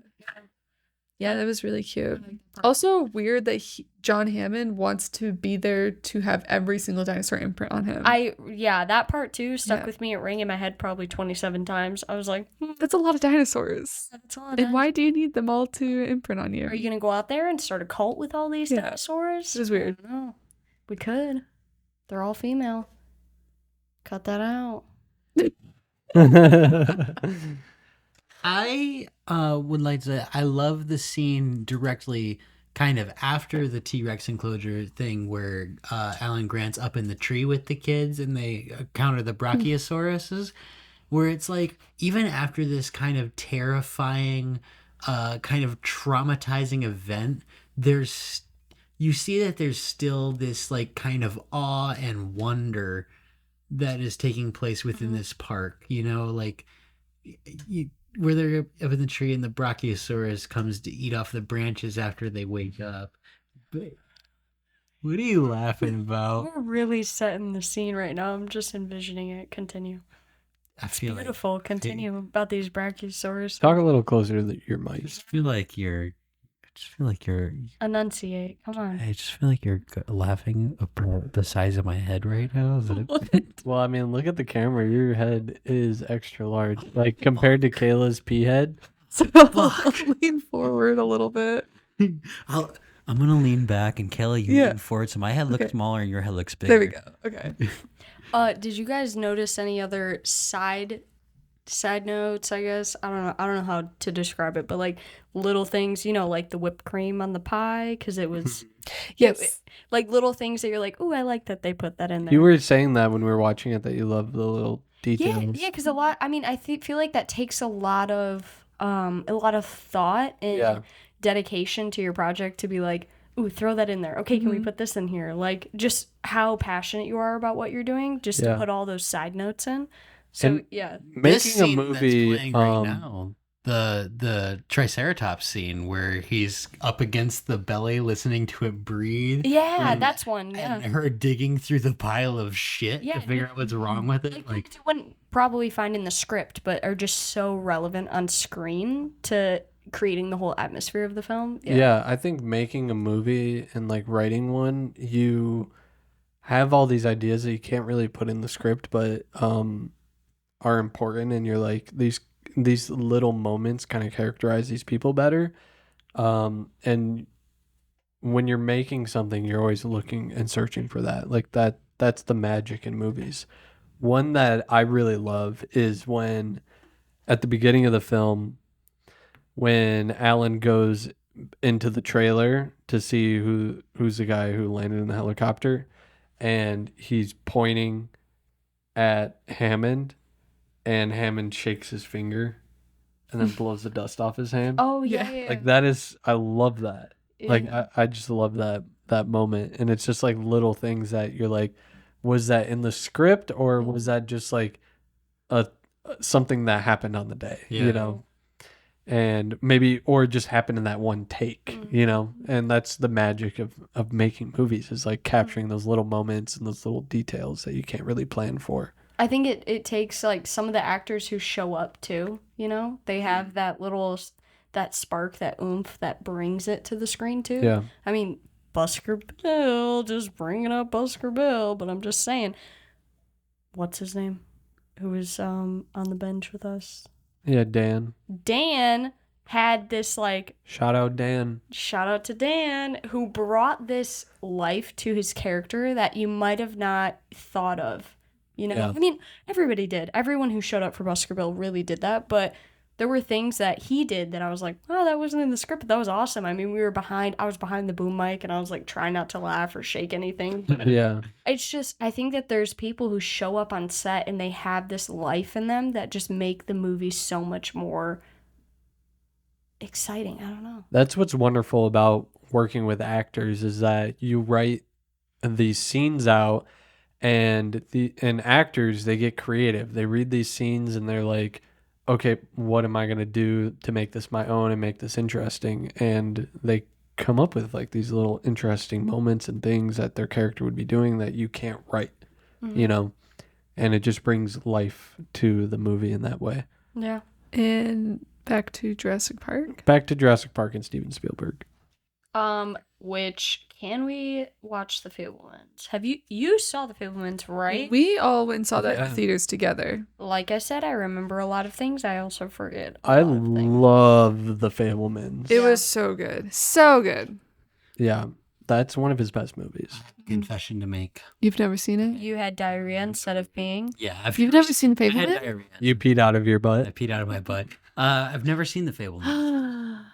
Yeah, that was really cute. Also weird that John Hammond wants to be there to have every single dinosaur imprint on him. That part too stuck Yeah. with me. It rang in my head probably 27 times. I was like, That's a lot of dinosaurs. that's a lot. And why do you need them all to imprint on you? Are you gonna go out there and start a cult with all these Yeah. dinosaurs? It was weird. I don't know. We could. They're all female. Cut that out. I would like to. I love the scene directly, kind of after the T-Rex enclosure thing, where Alan Grant's up in the tree with the kids and they counter the Brachiosauruses, where it's like even after this kind of terrifying, kind of traumatizing event, you see that there's still this like kind of awe and wonder that is taking place within this park. You know, like where they're up in the tree and the Brachiosaurus comes to eat off the branches after they wake up. But what are you laughing about? We're really setting the scene right now. I'm just envisioning it. Continue. I feel like Beautiful. Continue about these brachiosaurs. Talk a little closer to your mic. I just feel like you're Enunciate. Come on. I just feel like you're laughing about the size of my head right now. Is it? Well, I mean, look at the camera. Your head is extra large. Like, compared to Kayla's pea head. So I'll lean forward a little bit. I'm gonna lean back and Kayla, you Yeah. lean forward, so my head looks Okay. smaller and your head looks bigger. There we go. Okay. Did you guys notice any other side notes, I guess? I don't know how to describe it, but like little things, like the whipped cream on the pie, because it was Yes. like little things that you're like, "Ooh, I like that they put that in there." You were saying that when we were watching it, that you love the little details. Yeah, because a lot. I mean, I feel like that takes a lot of thought and Yeah. dedication to your project to be like, "Ooh, throw that in there. Okay, can we put this in here?" Like just how passionate you are about what you're doing, just to Yeah. put all those side notes in. So And- yeah, This Making a scene movie. that's playing right now, the Triceratops scene where he's up against the belly listening to it breathe. yeah, and- that's one. Yeah, And her digging through the pile of shit Yeah, to figure out what's wrong with it. like Like, things you wouldn't probably find in the script, but are just so relevant on screen to creating the whole atmosphere of the film. Yeah, I think making a movie and like writing one, you have all these ideas that you can't really put in the script, but are important, and you're like these little moments kind of characterize these people better. And when you're making something, you're always looking and searching for that. Like that's the magic in movies. One that I really love is when at the beginning of the film, when Alan goes into the trailer to see who's the guy who landed in the helicopter, and he's pointing at Hammond, and Hammond shakes his finger and then blows the dust off his hand. Oh Yeah. yeah. Like that is, I love that. Like I just love that moment, and it's just like little things that you're like, was that in the script or was that just like a something that happened on the day, Yeah. and maybe or just happened in that one take, and that's the magic of making movies, is like capturing those little moments and those little details that you can't really plan for. I think it takes like some of the actors who show up too, they have that spark, that oomph that brings it to the screen too. Yeah. I mean, Busker Bill, just bringing up Busker Bill, but I'm just saying, what's his name? Who was on the bench with us? Yeah, Dan. Dan had this like, Shout out Dan. shout out to Dan, who brought this life to his character that you might have not thought of. Yeah. I mean, everybody did. Everyone who showed up for Busker Bill really did that, but there were things that he did that I was like, oh, that wasn't in the script, but that was awesome. I mean, I was behind the boom mic and I was like trying not to laugh or shake anything. Yeah. It's just, I think that there's people who show up on set and they have this life in them that just make the movie so much more exciting. I don't know. That's what's wonderful about working with actors, is that you write these scenes out And actors, they get creative. They read these scenes and they're like, okay, what am I going to do to make this my own and make this interesting? And they come up with like these little interesting moments and things that their character would be doing that you can't write, you know? And it just brings life to the movie in that way. Yeah. And back to Jurassic Park. Back to Jurassic Park and Steven Spielberg. Which can we watch The Fabelmans? Have you saw The Fabelmans, right? We all went and saw that Yeah. in theaters together. Like I said, I remember a lot of things. I also forget. I love The Fabelmans. It was so good. So good. Yeah, that's one of his best movies. Confession to make. You've never seen it? You had diarrhea instead of peeing. Yeah, You've never seen I had Fableman? diarrhea. You peed out of your I butt? peed out of my butt. I've never seen The Fabelmans.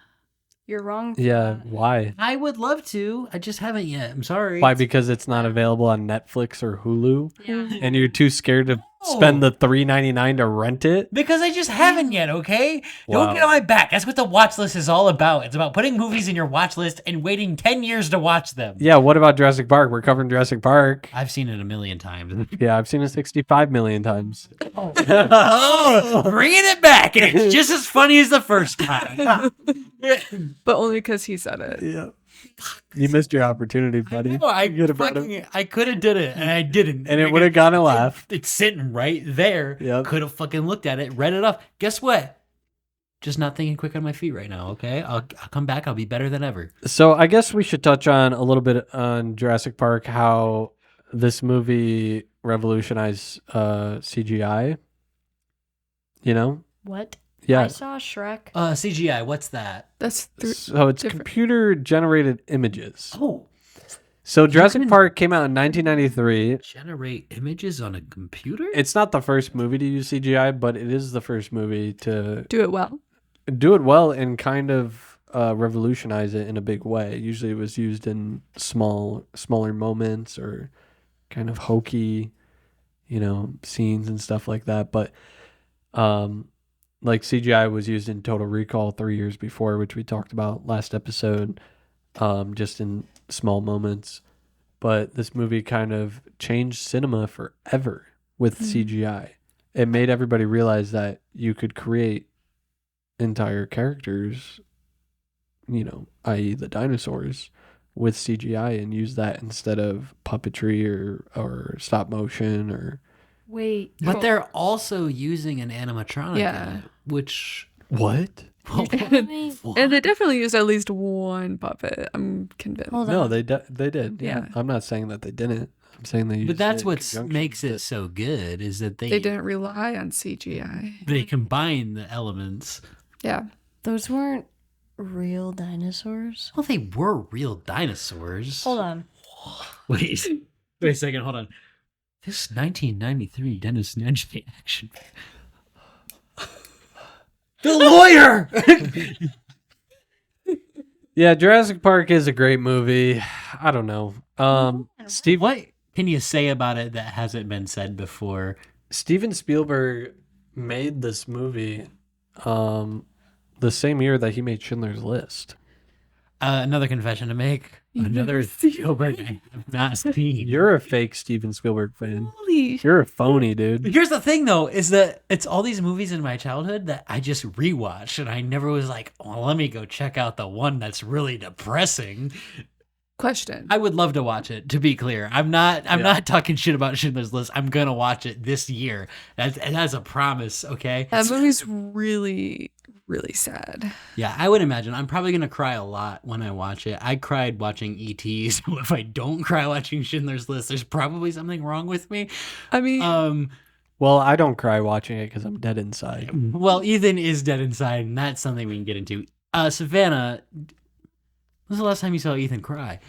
You're wrong. For Yeah, that. why? I would love to. I just haven't yet. I'm sorry. Why? Because it's not available on Netflix or Hulu, Yeah. and you're too scared to spend the $3.99 to rent it. Because I just haven't yet, okay? Wow. Don't get on my back. That's what the watch list is all about. It's about putting movies in your watch list and waiting 10 years to watch them. Yeah. What about Jurassic Park? We're covering Jurassic Park. I've seen it a million times. Yeah, I've seen it 65 million times. Oh, bringing it back. And it's just as funny as the first time. But only because he said it. Yeah. You missed your opportunity, buddy. No, I Good about it. I could have did it, and I didn't. And it would have gotten a laugh. It's sitting right there. Yep. Could have fucking looked at it, read it off. Guess what? Just not thinking quick on my feet right now, okay? I'll come back. I'll be better than ever. So I guess we should touch on a little bit on Jurassic Park, how this movie revolutionized CGI. You know? What? Yeah. I saw Shrek. CGI, what's that? That's So it's different. computer generated images. Oh, So Jurassic can- Park came out in 1993. generate images on a computer? It's not the first movie to use CGI, but it is the first movie to do it well. do it well and kind of revolutionize it in a big way. Usually it was used in smaller moments or kind of hokey, scenes and stuff like that. But like CGI was used in Total Recall 3 years before, which we talked about last episode, just in small moments. But this movie kind of changed cinema forever with CGI. It made everybody realize that you could create entire characters, i.e. the dinosaurs, with CGI and use that instead of puppetry or stop motion or... Wait. But they're also using an animatronic Yeah. in it, which... What? And they definitely used at least one puppet. I'm convinced. Hold No, on. they did. Yeah. I'm not saying that they didn't. I'm saying they used But that's it in what conjunction makes with it so good, is that They didn't rely on CGI. they combine the elements. Yeah. Those weren't real dinosaurs. Well, they were real dinosaurs. Hold on. Wait a second, hold on. This 1993 Dennis Nedry action. The lawyer! Yeah, Jurassic Park is a great movie. I don't know. Steve, what can you say about it that hasn't been said before? Steven Spielberg made this movie the same year that he made Schindler's List. Another confession to make. Another Spielberg I have not seen. You're a fake Steven Spielberg fan. Holy You're a phony, dude. Here's the thing, though, is that it's all these movies in my childhood that I just rewatched, and I never was like, "Oh, let me go check out the one that's really depressing." question. I would love to watch it. To be clear, I'm not talking shit about Schindler's List. I'm gonna watch it this year. That's a promise. Okay. That movie's really, really sad. Yeah, I would imagine. I'm probably gonna cry a lot when I watch it. I cried watching E.T. So if I don't cry watching Schindler's List, there's probably something wrong with me. I mean, Well, I don't cry watching it because I'm dead inside. Well, Ethan is dead inside, and that's something we can get into. Savannah, when was the last time you saw Ethan cry?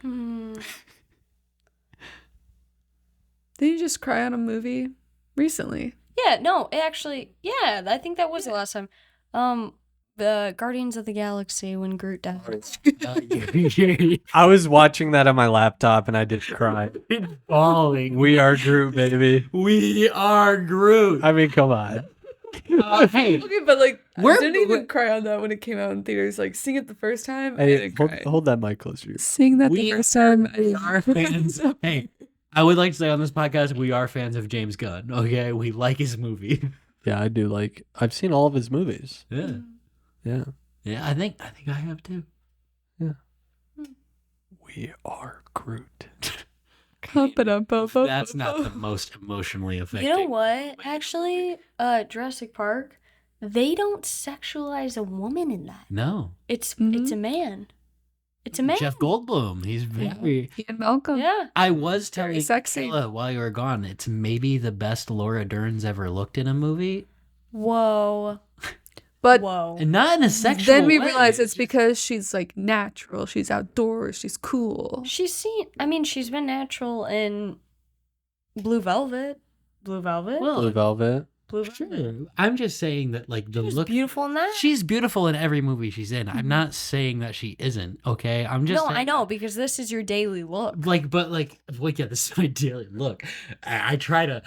did you just cry on a movie recently? Yeah, no, actually, yeah, I think that was the last time. The Guardians of the Galaxy when Groot died. I was watching that on my laptop and I did cry. Bawling. We are Groot, baby. We are Groot. I mean, come on. Hey, Okay, but like, We're- I didn't even cry on that when it came out in theaters. Like, seeing it the first time, I Hey, didn't hold, cry. hold that mic closer. Seeing that We the first time, I our fans. Hey, I would like to say on this podcast, we are fans of James Gunn. Okay, we like his movie. Yeah, I do like. I've seen all of his movies. Yeah, Yeah. yeah. I think I have too. We are Groot. That's not the most emotionally affecting. You know what? Actually, Jurassic Park, they don't sexualize a woman in that. No, It's a man. It's a man. Jeff Goldblum. He's very. Ian Malcolm. Yeah. I was telling sexy. Kayla while you were gone, it's maybe the best Laura Dern's ever looked in a movie, Whoa. But Whoa. and not in a sexual. then we way. realize it's because she's like natural. She's outdoors. She's cool. She's been natural in Blue Velvet. Blue Velvet? Well, Blue Velvet. Blue Velvet. sure. I'm just saying that, like, the She was look. beautiful in that. She's beautiful in every movie she's in. I'm not saying that she isn't. Okay, I'm just. No, saying I know, because this is your daily look. Yeah, this is my daily look. I try to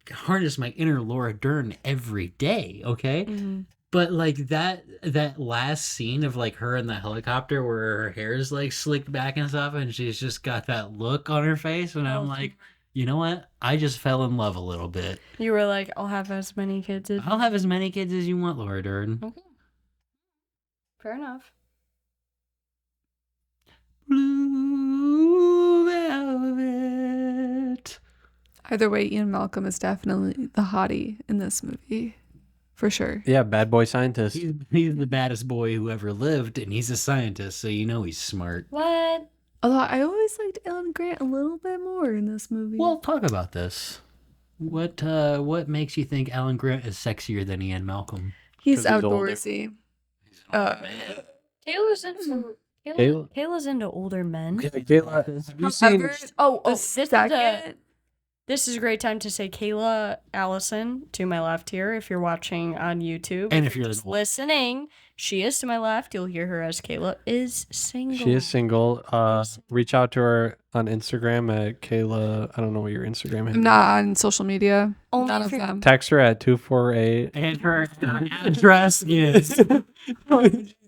harness my inner Laura Dern every day. Okay. Mhm. But like that last scene of like her in the helicopter where her hair is like slicked back and stuff, and she's just got that look on her face, and I'm like, you know what? I just fell in love a little bit. You were like, I'll have as many kids as I'll have as many kids as you want, Laura Dern. Okay. Fair enough. Blue velvet. Either way, Ian Malcolm is definitely the hottie in this movie. For sure. Yeah, bad boy scientist. He's the baddest boy who ever lived, and he's a scientist, so you know he's smart. What? Although I always liked Alan Grant a little bit more in this movie. Well, talk about this. What makes you think Alan Grant is sexier than Ian Malcolm? he's 'cause he's older. outdoorsy. Kayla's into Kayla? Kayla's into older men. Kayla, have you seen? However, Oh, the this is a great time to say Kayla Allison to my left here. If you're watching on YouTube, And if you're just listening, she is to my left. You'll hear her as Kayla is single. She is single. Reach out to her on Instagram at Kayla. I don't know what your Instagram is. I'm not on social media. Only None if of you're- them. Text her at 248. And her address is.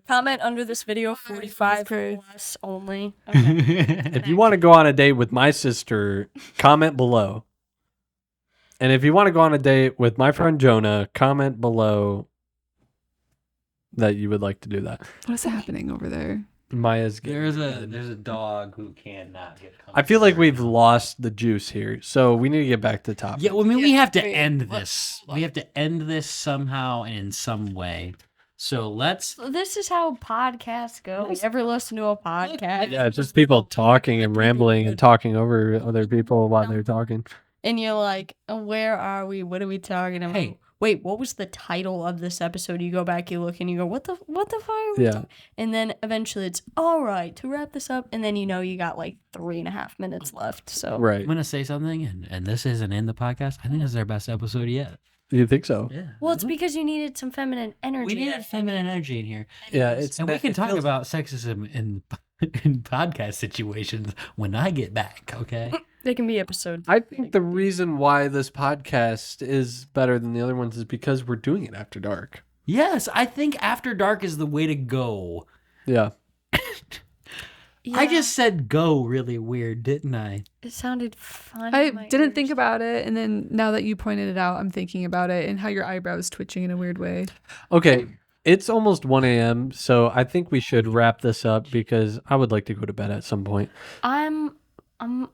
Comment under this video 45 plus only. Okay. If you want to go on a date with my sister, comment below. And if you want to go on a date with my friend Jonah, comment below that you would like to do that. What is happening over there? Maya's getting There's excited. a dog who cannot get. I feel like we've lost the juice here, so we need to get back to the topic. Yeah, well, I mean, we have to Wait, end what? this. We have to end this somehow and in some way. So let's. This is how podcasts go. You ever listen to a podcast? Yeah, it's just people talking and rambling and talking over other people while they're talking. And you're like, where are we? What are we talking about? Hey. Wait, what was the title of this episode? You go back, you look, and you go, what the fuck are we Yeah. talking? And then eventually it's, all right, to wrap this up. And then you know you got like 3.5 minutes left. So Right. I'm gonna say something, and this isn't in the podcast. I think this is our best episode yet. You think so? Yeah. Well, it's because you needed some feminine energy. we needed feminine energy in here, Yeah, it's and we can it talk feels- about sexism in podcast situations when I get back. Okay. They can be episodes. I think the reason why this podcast is better than the other ones is because we're doing it after dark. Yes, I think After Dark is the way to go. Yeah. I just said go really weird, didn't I? It sounded fun. I in my didn't ears. think about it, and then now that you pointed it out, I'm thinking about it and how your eyebrows twitching in a weird way. Okay. It's almost 1 a.m., so I think we should wrap this up because I would like to go to bed at some point. I'm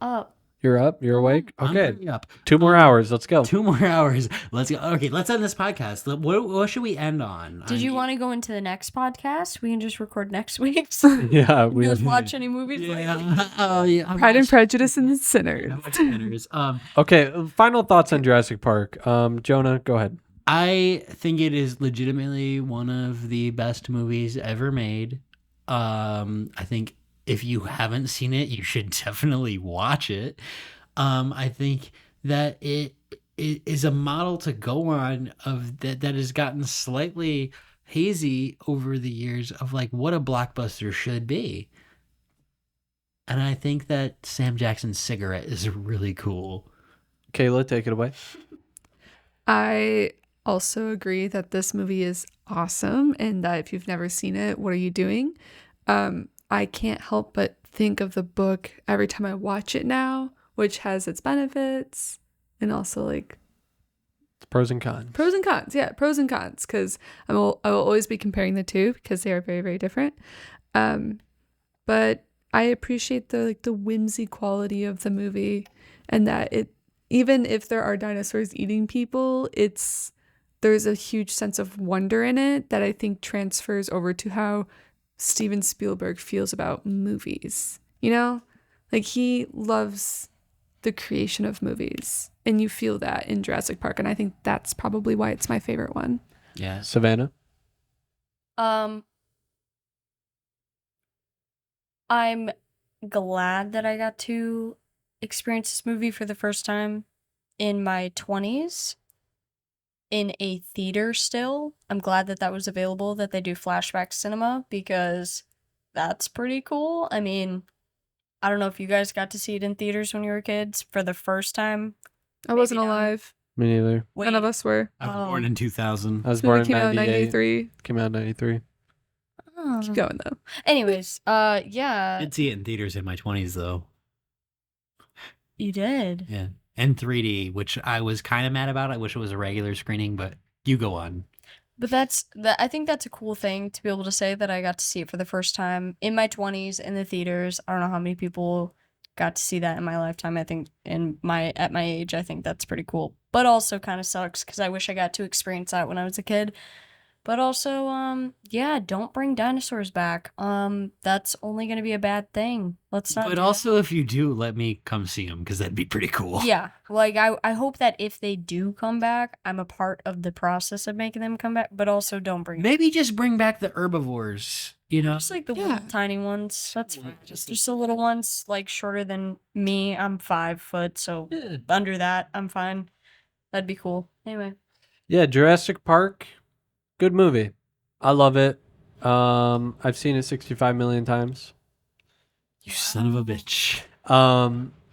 up. You're up? You're awake? I'm Okay. pretty up. 2 more hours. Let's go. 2 more hours. Let's go. Okay, let's end this podcast. What should we end on? Did you want to go into the next podcast? We can just record next week's. Yeah. We We just watch any movies. Yeah. Oh, yeah. Pride and Prejudice and Sinners. Okay. Final thoughts on Jurassic Park. Jonah, go ahead. I think it is legitimately one of the best movies ever made. I think if you haven't seen it, you should definitely watch it. I think that it is a model to go on of that has gotten slightly hazy over the years of like what a blockbuster should be. And I think that Sam Jackson's cigarette is really cool. Kayla, take it away. I also agree that this movie is awesome and that if you've never seen it, what are you doing? I can't help but think of the book every time I watch it now which has its benefits and also like Pros and cons. pros and cons. Yeah, pros and cons, because I will always be comparing the two because they are very, very different. But I appreciate the whimsy quality of the movie, and that it, even if there are dinosaurs eating people, there's a huge sense of wonder in it that I think transfers over to how Steven Spielberg feels about movies. You know, like he loves the creation of movies, and you feel that in Jurassic Park, and I think that's probably why it's my favorite one. Yeah. Savannah? I'm glad that I got to experience this movie for the first time in my 20s in a theater still. I'm glad that was available, that they do flashback cinema, because that's pretty cool. I mean, I don't know if you guys got to see it in theaters when you were kids for the first time. I wasn't Maybe not. alive. Me neither. None of us were. I was Oh. born in 2000. I was This movie born in came out in 98. 93. Came out in 93. Oh. Keep going though. Anyways, yeah, I did see it in theaters in my 20s, though. you did. Yeah. And 3D, which I was kind of mad about. I wish it was a regular screening, but you go on. But I think that's a cool thing to be able to say that I got to see it for the first time in my 20s in the theaters. I don't know how many people got to see that in my lifetime. I think at my age, I think that's pretty cool. But also kind of sucks because I wish I got to experience that when I was a kid. But also, yeah, don't bring dinosaurs back. That's only gonna be a bad thing. Let's not. But also, if you do, let me come see them, because that'd be pretty cool. Yeah, like I hope that if they do come back, I'm a part of the process of making them come back. But also, don't bring Maybe just bring back the herbivores, you know? just like the Yeah. little tiny ones. That's fine. Just the little ones, like shorter than me. I'm 5 foot, so Yeah. under that, I'm fine. That'd be cool. Anyway, Yeah, Jurassic Park. Good movie. I love it. I've seen it 65 million times. You son of a bitch.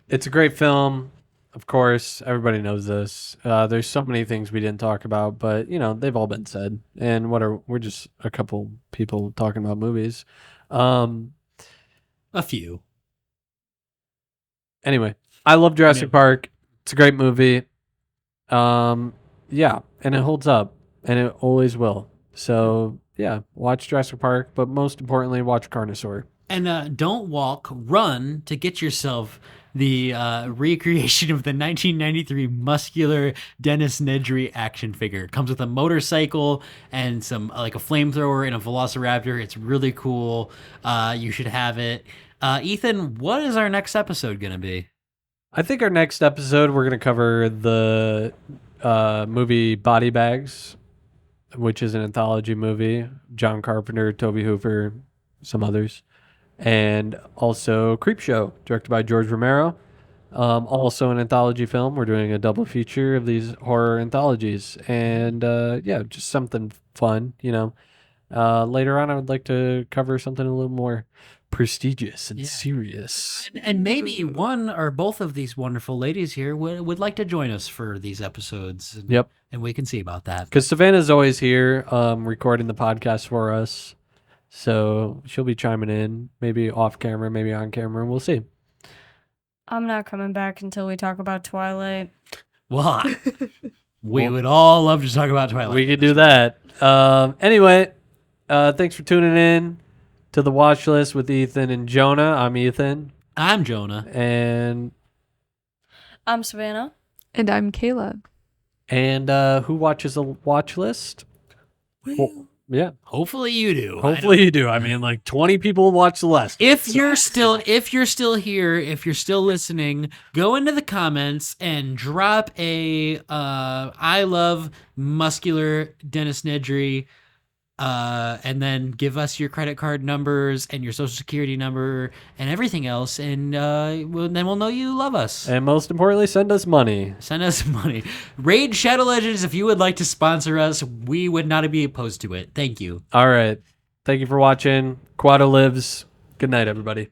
It's a great film. Of course, everybody knows this. There's so many things we didn't talk about, but you know, they've all been said. And we're just a couple people talking about movies. A few. Anyway, I love Jurassic Yeah. Park. It's a great movie. Yeah, and it holds up, and it always will. So yeah, watch Jurassic Park, but most importantly, watch Carnosaur. And don't walk, run to get yourself the recreation of the 1993 muscular Dennis Nedry action figure. It comes with a motorcycle and some like a flamethrower and a velociraptor. It's really cool. You should have it. Ethan, what is our next episode going to be? I think our next episode we're gonna cover the movie Body Bags, which is an anthology movie. John Carpenter, Tobe Hooper, some others. And also Creepshow, directed by George Romero. Also an anthology film. We're doing a double feature of these horror anthologies. And yeah, just something fun, you know. Later on, I would like to cover something a little more prestigious and Yeah. serious. And maybe one or both of these wonderful ladies here would like to join us for these episodes. And, Yep. And we can see about that. Because Savannah's always here recording the podcast for us. So she'll be chiming in, maybe off camera, maybe on camera. We'll see. I'm not coming back until we talk about Twilight. Well, we would all love to talk about Twilight. We could do that. Anyway, thanks for tuning in to the watch list with Ethan and Jonah. I'm Ethan. I'm Jonah. And I'm Savannah. And I'm Kayla. who watches a watch list? Well, yeah. Hopefully you do. Hopefully you do. I mean, like 20 people watch the list. If you're still here, if you're still listening, go into the comments and drop a I love muscular Dennis Nedry, and then give us your credit card numbers and your social security number and everything else, and then we'll know you love us. And most importantly, send us money. Send us money. Raid Shadow Legends if you would like to sponsor us. We would not be opposed to it. Thank you. All right. Thank you for watching. Quado lives. Good night, everybody.